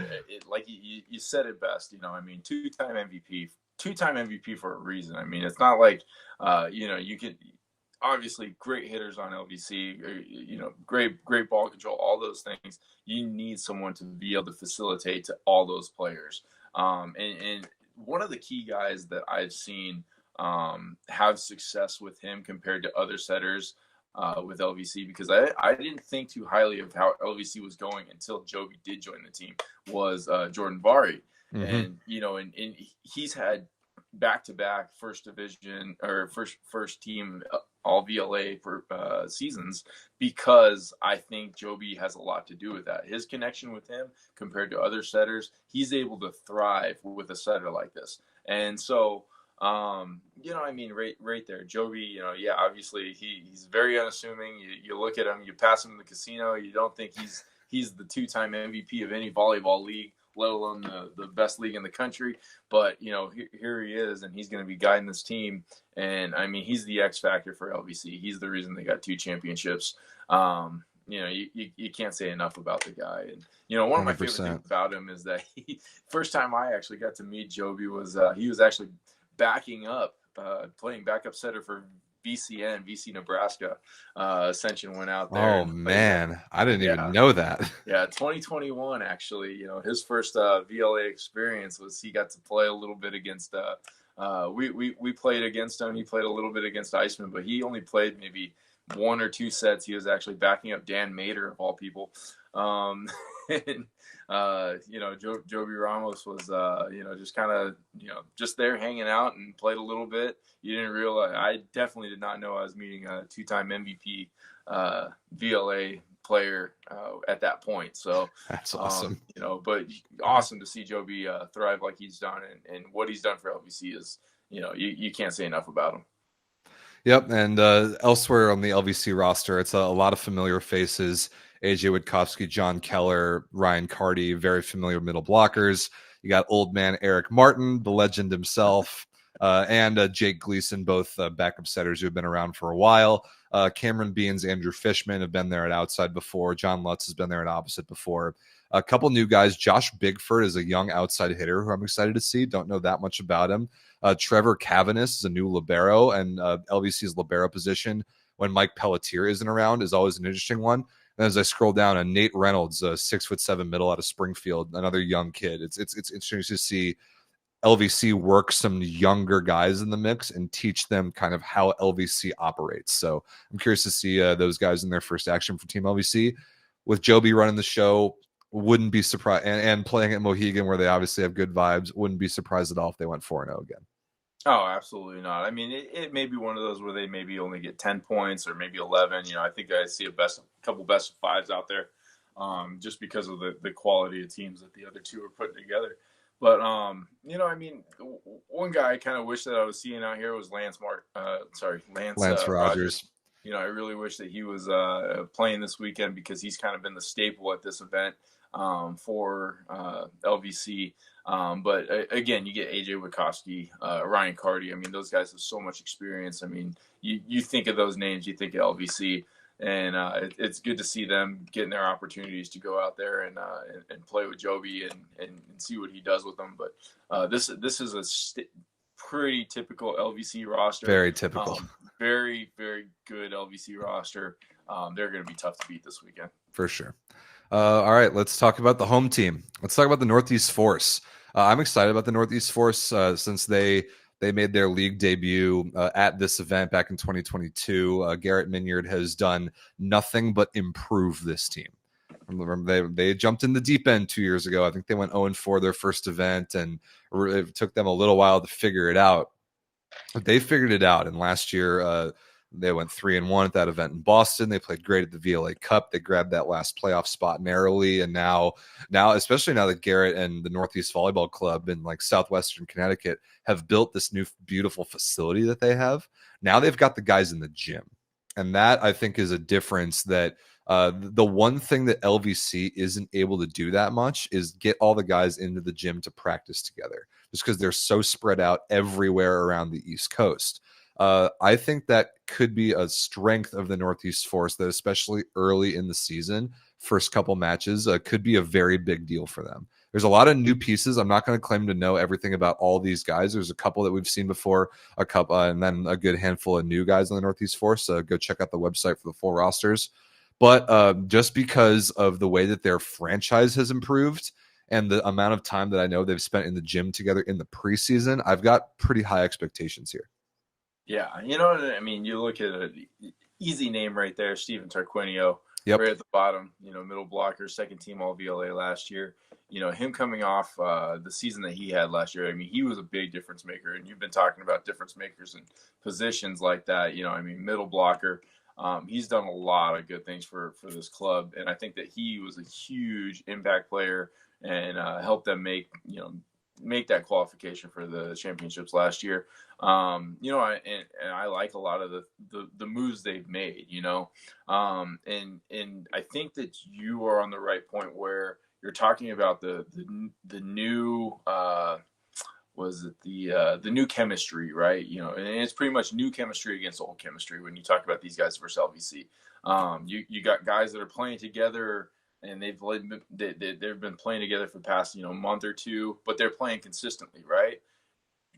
like you said it best. I mean, 2-time MVP for a reason. I mean, it's not like you can. obviously great hitters on LVC, great ball control, all those things. You need someone to be able to facilitate to all those players. And one of the key guys that I've seen have success with him compared to other setters with LVC, because I didn't think too highly of how LVC was going until Joby did join the team, was Jordan Bari. Mm-hmm. And, and he's had back-to-back first division or first team all VLA for seasons, because I think Joby has a lot to do with that. His connection with him compared to other setters, he's able to thrive with a setter like this. And so, right there, Joby, obviously he's very unassuming. You look at him, you pass him in the casino, you don't think he's the 2-time MVP of any volleyball league, let alone the best league in the country. But, here he is, and he's going to be guiding this team. And, he's the X factor for LVC. He's the reason they got 2 championships. You can't say enough about the guy. And, one of my 100%. Favorite things about him is that first time I actually got to meet Joby was he was actually backing up, playing backup setter for VC Nebraska. Ascension went out there. Oh man, I didn't even know that. Yeah, 2021 actually. His first VLA experience was he got to play a little bit against. We played against him. He played a little bit against Iceman, but he only played maybe 1 or 2 sets. He was actually backing up Dan Mader of all people. And, Joby Ramos was, just kind of, just there hanging out and played a little bit. You didn't realize, I definitely did not know I was meeting a 2-time MVP VLA player at that point. So that's awesome. But awesome to see Joby thrive like he's done, and what he's done for LVC is, you can't say enough about him. Yep, and elsewhere on the LVC roster, it's a lot of familiar faces. AJ Witkowski, John Keller, Ryan Carty, very familiar middle blockers. You got old man Eric Martin, the legend himself, and Jake Gleason, both backup setters who have been around for a while. Cameron Beans, Andrew Fishman have been there at outside before. John Lutz has been there at opposite before. A couple new guys. Josh Bigford is a young outside hitter who I'm excited to see. Don't know that much about him. Trevor Cavanis is a new libero, and LVC's libero position, when Mike Pelletier isn't around, is always an interesting one. And as I scroll down, Nate Reynolds, 6'7" middle out of Springfield, another young kid. It's interesting to see LVC work some younger guys in the mix and teach them kind of how LVC operates. So I'm curious to see those guys in their first action for Team LVC. With Joby running the show, wouldn't be surprised, and playing at Mohegan, where they obviously have good vibes, wouldn't be surprised at all if they went 4-0 again. Oh, absolutely not. It may be one of those where they maybe only get 10 points or maybe 11. I think I see a couple best of 5s out there, just because of the quality of teams that the other two are putting together. But, one guy I kind of wish that I was seeing out here was Lance Rogers. I really wish that he was playing this weekend, because he's kind of been the staple at this event for LVC. But again, you get AJ Witkowski, Ryan Carty. Those guys have so much experience. You think of those names, you think of LVC, and it's good to see them getting their opportunities to go out there and play with Joby and see what he does with them. But this is a pretty typical LVC roster. Very typical. Very, very good LVC roster. They're going to be tough to beat this weekend. For sure. All right, let's talk about the home team. Let's talk about the Northeast Force. I'm excited about the Northeast Force since they made their league debut at this event back in 2022. Garrett Minyard has done nothing but improve this team. Remember, they jumped in the deep end 2 years ago. I think they went 0-4 their first event, and it took them a little while to figure it out. But they figured it out, and last year they went 3-1 at that event in Boston. They played great at the VLA Cup. They grabbed that last playoff spot narrowly, and now, especially now that Garrett and the Northeast Volleyball Club in southwestern Connecticut have built this new beautiful facility that they have, now they've got the guys in the gym, and that I think is a difference. That the one thing that LVC isn't able to do that much is get all the guys into the gym to practice together, just because they're so spread out everywhere around the East Coast. I think that could be a strength of the Northeast Force, that especially early in the season, first couple matches, could be a very big deal for them, There's a lot of new pieces. I'm not going to claim to know everything about all these guys. There's a couple that we've seen before, a couple, and then a good handful of new guys on the Northeast Force. So go check out the website for the full rosters. But just because of the way that their franchise has improved and the amount of time that I know they've spent in the gym together in the preseason, I've got pretty high expectations here. Yeah, you know what I mean? You look at an easy name right there, Steven Tarquinio, Yep. right at the bottom, middle blocker, second team All VLA last year. Him coming off the season that he had last year, I mean, he was a big difference maker. And you've been talking about difference makers in positions like that. Middle blocker. He's done a lot of good things for this club. And I think that he was a huge impact player and helped them make that qualification for the championships last year. And I like a lot of the moves they've made, and I think that you are on the right point where you're talking about the new the new chemistry, right? And it's pretty much new chemistry against old chemistry when you talk about these guys versus LVC. You got guys that are playing together and they've been playing together for the past month or two, but they're playing consistently, right?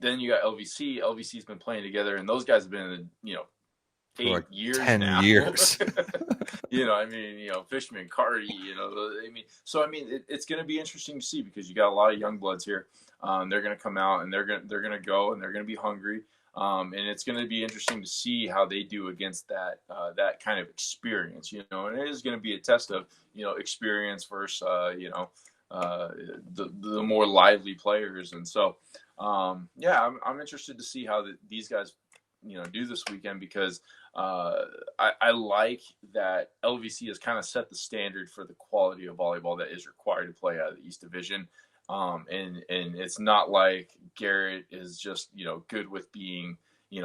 Then you got LVC. LVC's been playing together, and those guys have been 8 like years 10 now. years. Fishman, Cardi, it's going to be interesting to see because you got a lot of young bloods here. They're going to come out and they're going to go and they're going to be hungry. And it's going to be interesting to see how they do against that kind of experience, and it is going to be a test of, experience versus, the more lively players. And so, I'm interested to see how these guys, do this weekend because I like that LVC has kind of set the standard for the quality of volleyball that is required to play out of the East Division. And it's not like Garrett is just, good with being,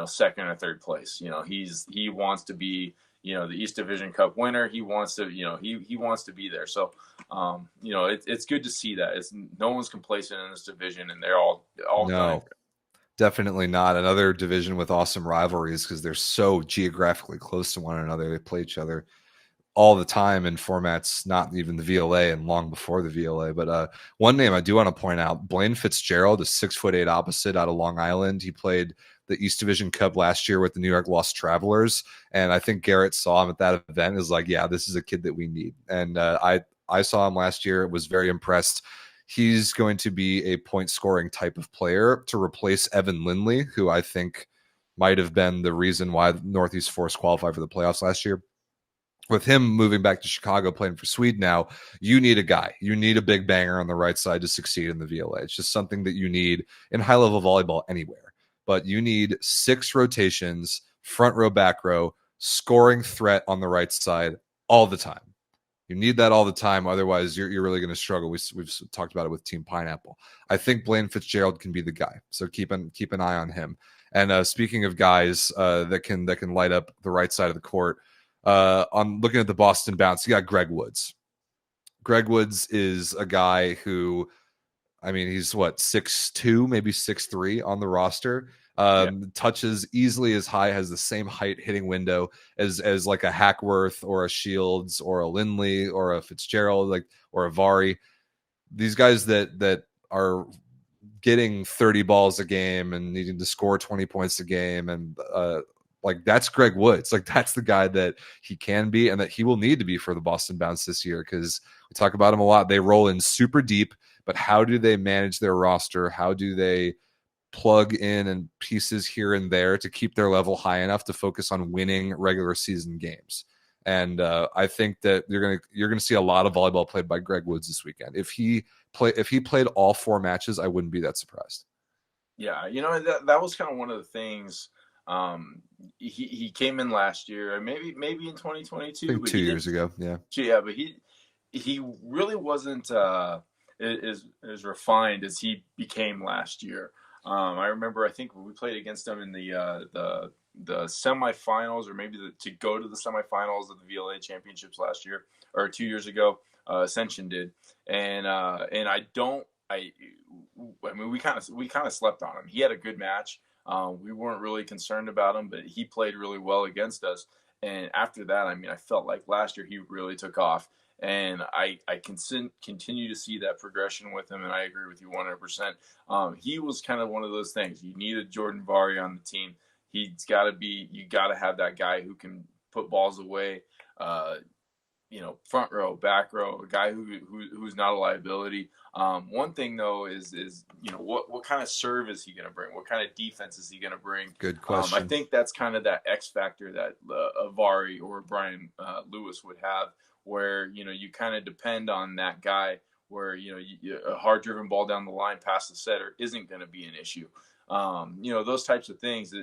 second or third place. He wants to be, the East Division Cup winner. He wants to, he wants to be there. So, it's good to see that. No one's complacent in this division, and they're all no, definitely not. Another division with awesome rivalries because they're so geographically close to one another. They play each other all the time in formats, not even the VLA and long before the VLA. But one name I do want to point out, Blaine Fitzgerald, a 6'8" opposite out of Long Island. He played the East Division Cup last year with the New York Lost Travelers. And I think Garrett saw him at that event, is like, yeah, this is a kid that we need. And I saw him last year, was very impressed. He's going to be a point scoring type of player to replace Evan Lindley, who I think might have been the reason why Northeast Force qualified for the playoffs last year. With him moving back to Chicago, playing for Sweden now, you need a guy. You need a big banger on the right side to succeed in the VLA. It's just something that you need in high-level volleyball anywhere. But you need 6 rotations, front row, back row, scoring threat on the right side all the time. You need that all the time. Otherwise, you're really going to struggle. We've talked about it with Team Pineapple. I think Blaine Fitzgerald can be the guy. So keep an eye on him. And speaking of guys that can light up the right side of the court, on looking at the Boston Bounce, you got Greg Woods. Greg Woods is a guy who, I mean, he's what, 6'2", maybe 6'3" on the roster. Touches easily as high, has the same height hitting window as like a Hackworth or a Shields or a Lindley or a Fitzgerald, or a Vari. These guys that are getting 30 balls a game and needing to score 20 points a game, and that's Greg Woods. That's the guy that he can be and that he will need to be for the Boston Bounce this year, because we talk about him a lot. They roll in super deep, but how do they manage their roster? How do they plug in and pieces here and there to keep their level high enough to focus on winning regular season games? And I think that you're gonna see a lot of volleyball played by Greg Woods this weekend. If he played all 4 matches, I wouldn't be that surprised. Yeah, that was kind of one of the things. He came in last year, maybe in 2022, I think 2 years ago. Yeah, but he really wasn't as refined as he became last year. I remember, I think we played against him in the semifinals, or maybe to go to the semifinals of the VLA championships last year or 2 years ago. Ascension did, and I mean, we kind of slept on him. He had a good match. We weren't really concerned about him, but he played really well against us. And after that, I mean, I felt like last year he really took off. And I can continue to see that progression with him, and I agree with you 100%. He was kind of one of those things. You need a Jordan Vari on the team. He's got to be. You got to have that guy who can put balls away. Front row, back row, a guy who's not a liability. One thing though is what kind of serve is he going to bring? What kind of defense is he going to bring? Good question. I think that's kind of that X factor that Avari or Brian Lewis would have, where you kind of depend on that guy. Where a hard driven ball down the line past the setter isn't going to be an issue. Those types of things.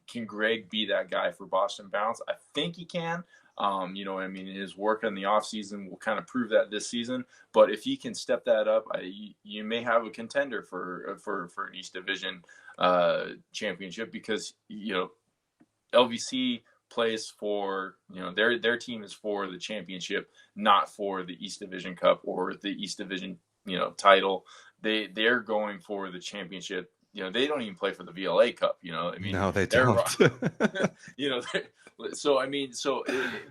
Can Greg be that guy for Boston Bounce? I think he can. His work in the offseason will kind of prove that this season. But if he can step that up, you may have a contender for an East Division championship, because LVC plays for their team is for the championship, not for the East Division Cup or the East Division title. They're going for the championship. They don't even play for the VLA Cup. No, they don't.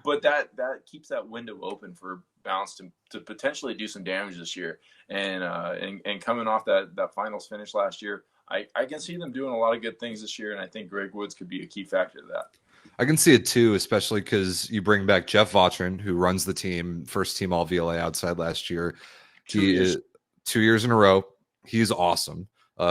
But that keeps that window open for Bounce to potentially do some damage this year. And coming off that finals finish last year, I can see them doing a lot of good things this year, and I think Greg Woods could be a key factor to that. I can see it too, especially because you bring back Jeff Vautrin, who runs the team, first team All VLA outside last year. 2 years in a row. He's awesome.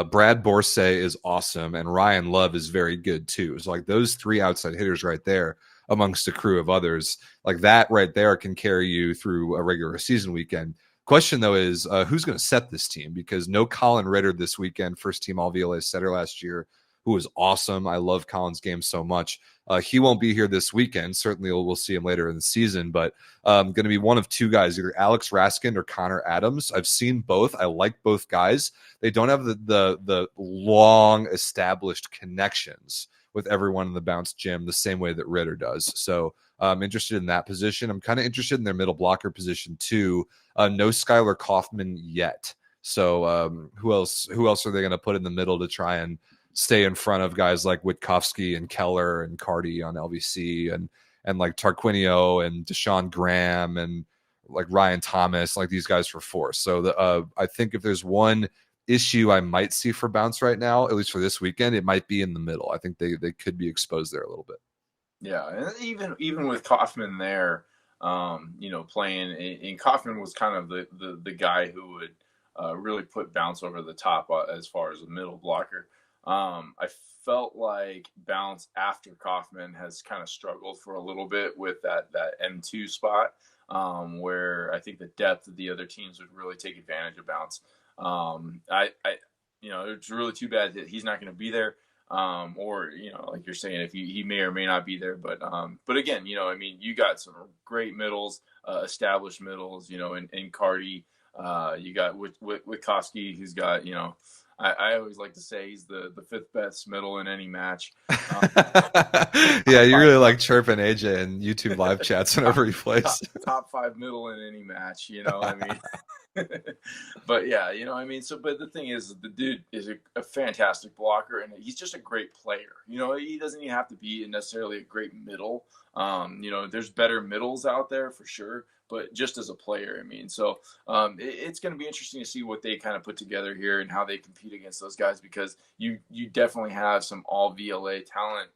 Brad Borsay is awesome, and Ryan Love is very good too. It's like those three outside hitters right there, amongst a crew of others, like that right there can carry you through a regular season weekend. Question though is who's going to set this team? Because no Colin Ritter this weekend, first team All VLA setter last year, who was awesome. I love Colin's game so much. He won't be here this weekend. Certainly we'll see him later in the season, but going to be one of two guys, either Alex Raskin or Connor Adams. I've seen both. I like both guys. They don't have the long established connections with everyone in the Bounce gym the same way that Ritter does. So I'm interested in that position. I'm kind of interested in their middle blocker position too. No Skylar Kaufman yet. So who else are they going to put in the middle to try and stay in front of guys like Witkowski and Keller and Cardi on LVC and like Tarquinio and Deshaun Graham and like Ryan Thomas, like these guys for force. So I think if there's one issue I might see for Bounce right now, at least for this weekend, it might be in the middle. I think they could be exposed there a little bit. Yeah, and even with Kaufman there, playing, and Kaufman was kind of the guy who would really put Bounce over the top as far as a middle blocker. I felt like Bounce after Kaufman has kind of struggled for a little bit with that M2 spot, where I think the depth of the other teams would really take advantage of Bounce. It's really too bad that he's not going to be there. Or like you're saying, if he may or may not be there, but again, you got some great middles, established middles, in Cardi. You got Witkowski, who's got, I always like to say he's the fifth best middle in any match. Yeah, you really like chirping AJ in YouTube live chats whenever he plays. Top five middle in any match, But yeah, but the thing is, the dude is a fantastic blocker, and he's just a great player. He doesn't even have to be necessarily a great middle. There's better middles out there for sure, but just as a player, it's going to be interesting to see what they kind of put together here and how they compete against those guys, because you definitely have some All VLA talent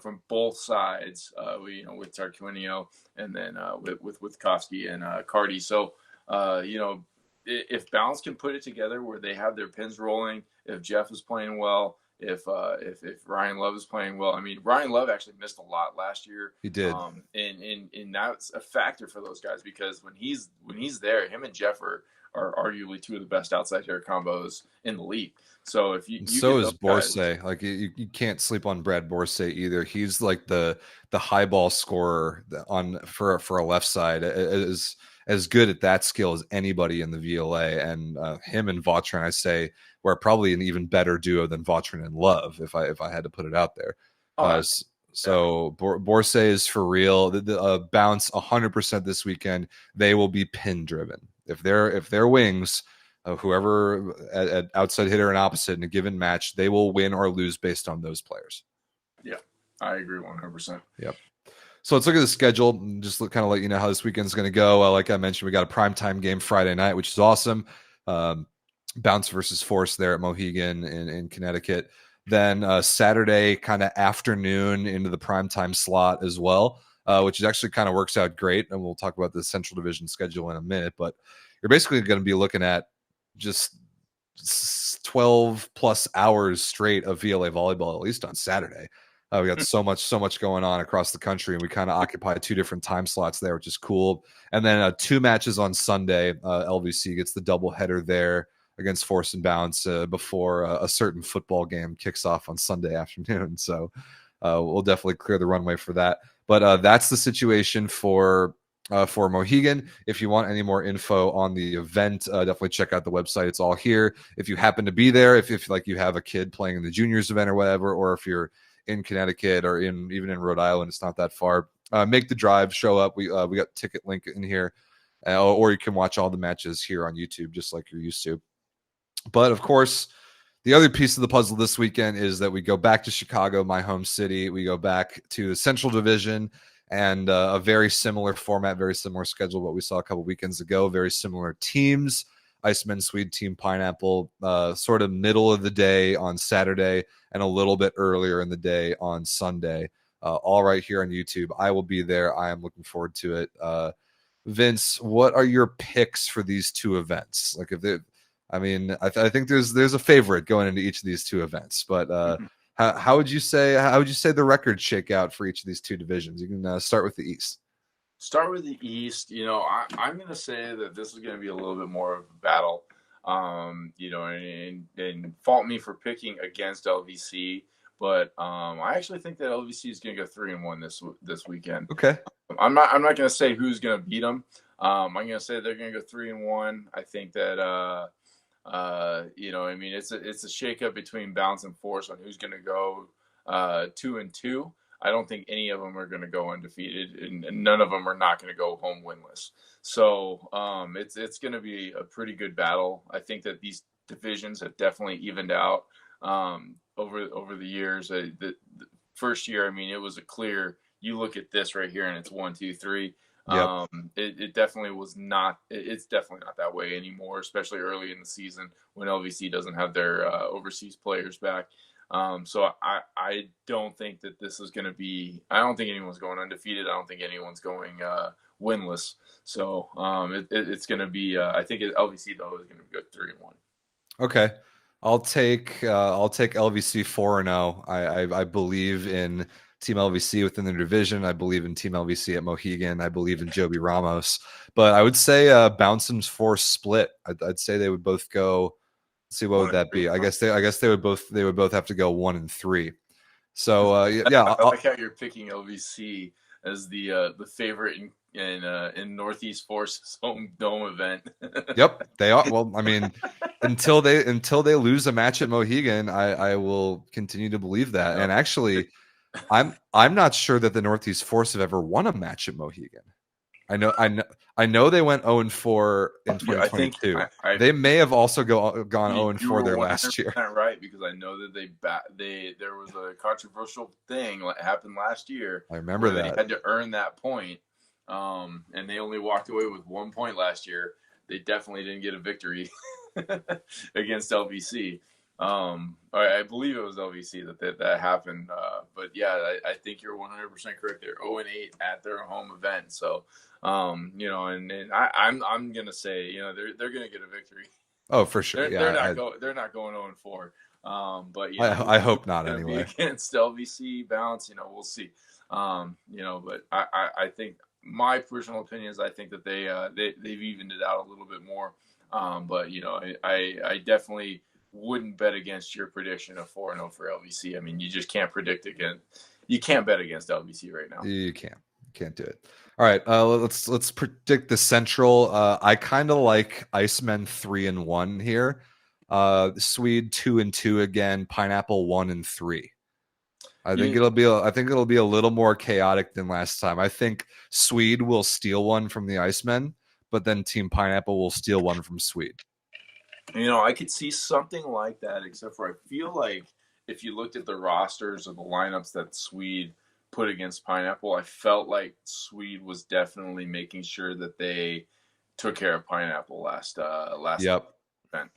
from both sides, with Tarquinio and then with Witkowski and Cardi. So, if Bounce can put it together where they have their pins rolling, if Jeff is playing well, if Ryan Love is playing well. Ryan Love actually missed a lot last year. He did. And that's a factor for those guys, because when he's there, him and Jeff are arguably two of the best outside hitter combos in the league. So if you so is Borsay. Like you can't sleep on Brad Borsay either. He's like the high ball scorer for a left side, as good at that skill as anybody in the VLA. And him and Vautrin, I say, were probably an even better duo than Vautrin and Love, if I had to put it out there. So Borsay is for real. The Bounce 100% this weekend. They will be pin driven. If their wings, whoever at outside hitter and opposite in a given match, they will win or lose based on those players. Yeah, I agree 100%. Yep. So let's look at the schedule and just kind of let you know how this weekend's going to go. Like I mentioned, we got a primetime game Friday night, which is awesome. Um, Bounce versus Force there at Mohegan in Connecticut. Then Saturday, kind of afternoon into the primetime slot as well, which is actually kind of works out great. And we'll talk about the Central Division schedule in a minute. But you're basically going to be looking at just 12 plus hours straight of VLA volleyball, at least on Saturday. We got so much going on across the country, and we kind of occupy two different time slots there, which is cool. And then two matches on Sunday. LVC gets the doubleheader there against Force and Bounce before a certain football game kicks off on Sunday afternoon. So we'll definitely clear the runway for that. But that's the situation for Mohegan. If you want any more info on the event, definitely check out the website. It's all here. If you happen to be there, if like you have a kid playing in the juniors event or whatever, or if you're in Connecticut or even in Rhode Island, it's not that far. Make the drive, show up. We got ticket link in here, or you can watch all the matches here on YouTube, just like you're used to. But of course, the other piece of the puzzle this weekend is that we go back to Chicago, my home city. We go back to the Central Division and a very similar format, very similar schedule what we saw a couple weekends ago. Very similar teams. Iceman, Swede, Team Pineapple, sort of middle of the day on Saturday and a little bit earlier in the day on Sunday. All right here on YouTube. I will be there. I am looking forward to it. Vince, what are your picks for these two events? Like, I think there's a favorite going into each of these two events, but how would you say the records shake out for each of these two divisions? You can start with the East. Start with the East. I'm going to say that this is going to be a little bit more of a battle. And fault me for picking against LVC, but I actually think that LVC is going to go 3-1 this weekend. Okay. I'm not going to say who's going to beat them. I'm going to say they're going to go 3-1. I think that it's a shakeup between Bounce and Force on who's going to go 2-2. I don't think any of them are going to go undefeated, and none of them are not going to go home winless. So it's going to be a pretty good battle. I think that these divisions have definitely evened out over the years. The first year, it was a clear. You look at this right here, and it's 1, 2, 3. Yep. It definitely was not. It's definitely not that way anymore, especially early in the season when LVC doesn't have their overseas players back. So I don't think that this is going to be. I don't think anyone's going undefeated. I don't think anyone's going winless. So it's going to be. I think LVC though is going to go 3-1. Okay, I'll take LVC 4-0. I believe in Team LVC within their division. I believe in Team LVC at Mohegan. I believe in Joby Ramos. But I would say Bounce and Force split. I'd say they would both go. Let's see, what would that be? I guess they would both have to go 1-3. So yeah, I like how you're picking LVC as the favorite in Northeast Force's home dome event. Yep, they are. Well, until they lose a match at Mohegan, I will continue to believe that. And actually, I'm not sure that the Northeast Force have ever won a match at Mohegan. I know they went 0-4 in 2022. They may have also gone 0-4 their last year. Right, because I know that there was a controversial thing that happened last year. I remember that they had to earn that point, and they only walked away with 1 point last year. They definitely didn't get a victory against LVC. I believe it was LVC that happened. But yeah, I think you're 100% correct. They're 0-8 at their home event. So, I'm gonna say, they're gonna get a victory. Oh, for sure. They're not going 0-4. But I hope not anyway. Against LVC Bounce, we'll see. But I think my personal opinion is I think that they've evened it out a little bit more. But I definitely wouldn't bet against your prediction of 4-0 for LVC. You just can't predict you can't bet against LVC right now. You can't do it. All right, let's predict the Central. I kind of like Icemen 3-1 here. Swede 2-2 again. Pineapple 1-3. I think it'll be a little more chaotic than last time. I think Swede will steal one from the Icemen, but then Team Pineapple will steal one from Swede. I could see something like that, except for I feel like if you looked at the rosters of the lineups that Swede put against Pineapple. I felt like Swede was definitely making sure that they took care of Pineapple last Yep. event.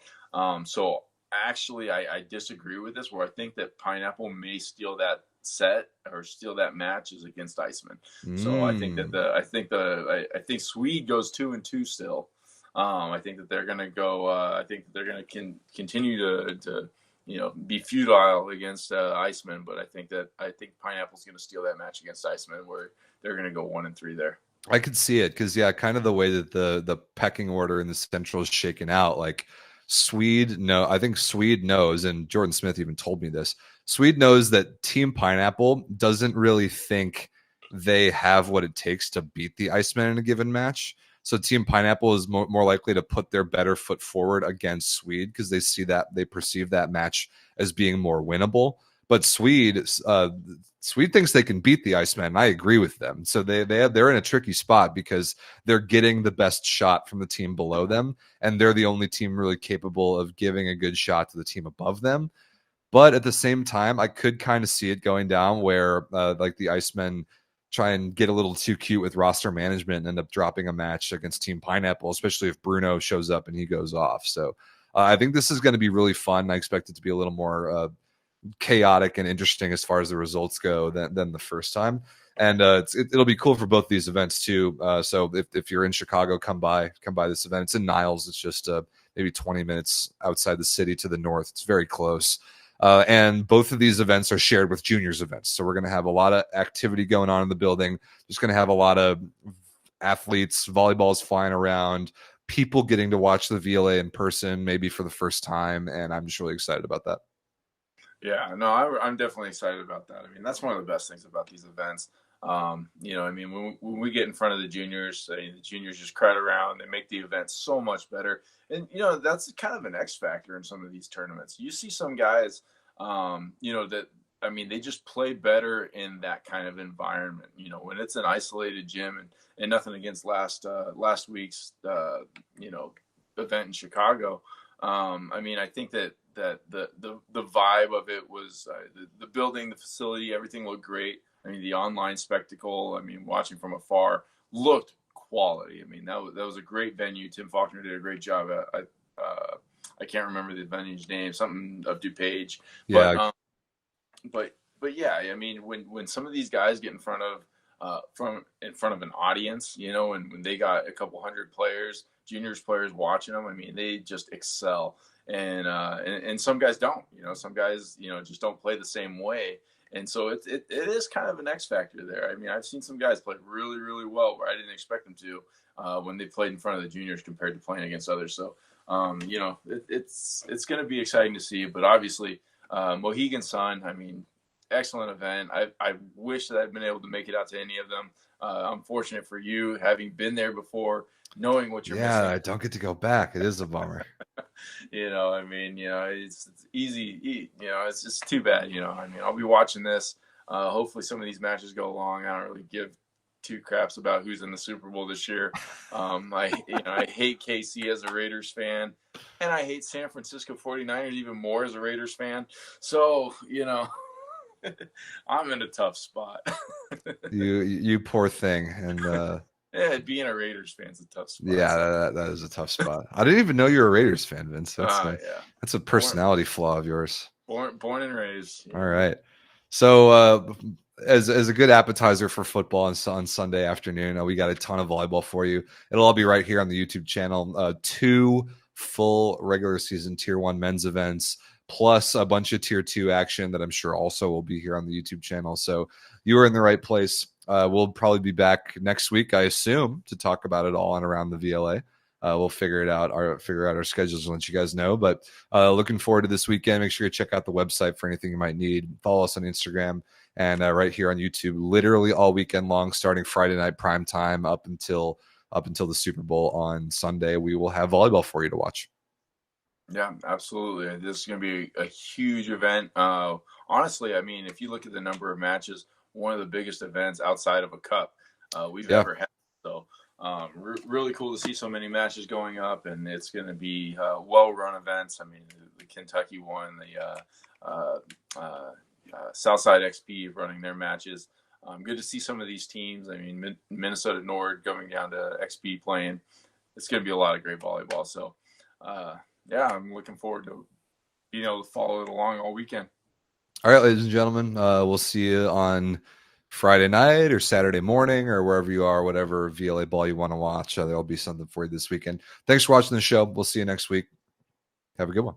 So actually, I disagree with this. Where I think that Pineapple may steal that set or steal that match is against Iceman. So I think that I think Swede goes 2-2 still. I think that they're going to go. I think that they're going to continue to be futile against Iceman. But I think Pineapple's going to steal that match against Iceman, where they're going to go 1-3 there. I could see it because kind of the way that the pecking order in the Central is shaken out, like I think Swede knows, and Jordan Smith even told me this. Swede knows that Team Pineapple doesn't really think they have what it takes to beat the Iceman in a given match. So Team Pineapple is more likely to put their better foot forward against Swede because they perceive that match as being more winnable. But Swede thinks they can beat the Iceman, and I agree with them. So they're in a tricky spot because they're getting the best shot from the team below them, and they're the only team really capable of giving a good shot to the team above them. But at the same time, I could kind of see it going down where like the Icemen try and get a little too cute with roster management and end up dropping a match against Team Pineapple, especially if Bruno shows up and he goes off. So I think this is going to be really fun. I expect it to be a little more chaotic and interesting as far as the results go than the first time. And it'll be cool for both these events too. So if you're in Chicago, come by this event. It's in Niles. It's just maybe 20 minutes outside the city to the north. It's very close. And both of these events are shared with juniors events. So we're going to have a lot of activity going on in the building. Just going to have a lot of athletes, volleyballs flying around, people getting to watch the VLA in person, maybe for the first time. And I'm just really excited about that. Yeah, no, I'm definitely excited about that. I mean, that's one of the best things about these events. I mean, when we get in front of the juniors just crowd around. They make the event so much better. And, that's kind of an X factor in some of these tournaments. You see some guys, they just play better in that kind of environment. When it's an isolated gym and nothing against last week's, event in Chicago. I think that the vibe of it was the building, the facility, everything looked great. I mean, the online spectacle, watching from afar looked quality. I mean, that was a great venue. Tim Faulkner did a great job. I can't remember the venue's name, something of DuPage. Yeah. But yeah, I mean, when some of these guys get in front of an audience, and when they got a couple hundred juniors players watching them, I mean, they just excel. And some guys don't, some guys, just don't play the same way. And so it is kind of an X factor there. I mean, I've seen some guys play really, really well where I didn't expect them to when they played in front of the juniors compared to playing against others. So, it's going to be exciting to see. But obviously, Mohegan Sun, I mean, excellent event. I wish that I'd been able to make it out to any of them. I'm fortunate for you, having been there before, knowing what you're missing. Yeah, I don't get to go back. It is a bummer. It's easy. It's just too bad. I'll be watching this. Hopefully, some of these matches go along. I don't really give two craps about who's in the Super Bowl this year. I hate KC as a Raiders fan, and I hate San Francisco 49ers even more as a Raiders fan. So, I'm in a tough spot. You poor thing. And yeah, being a Raiders fan's a tough spot. Yeah, that is a tough spot. I didn't even know you were a Raiders fan, Vince. That's a personality flaw of yours. Born and raised. All right. So as a good appetizer for football on Sunday afternoon, we got a ton of volleyball for you. It'll all be right here on the YouTube channel. 2 full regular season Tier 1 men's events, plus a bunch of Tier 2 action that I'm sure also will be here on the YouTube channel. So you are in the right place. We'll probably be back next week, I assume, to talk about it all on Around the VLA. We'll figure out our schedules and let you guys know. But looking forward to this weekend. Make sure you check out the website for anything you might need. Follow us on Instagram and right here on YouTube, literally all weekend long, starting Friday night prime time up until the Super Bowl on Sunday. We will have volleyball for you to watch. Yeah, absolutely. This is going to be a huge event. Honestly, I mean, if you look at the number of matches, one of the biggest events outside of a cup we've ever had. So really cool to see so many matches going up, and it's going to be well-run events. I mean, the Kentucky one, the Southside XP running their matches. Good to see some of these teams. I mean, Minnesota Nord going down to XP playing. It's going to be a lot of great volleyball. So, yeah, I'm looking forward to being able to follow it along all weekend. All right, ladies and gentlemen, we'll see you on Friday night or Saturday morning or wherever you are, whatever VLA ball you want to watch. There'll be something for you this weekend. Thanks for watching the show. We'll see you next week. Have a good one.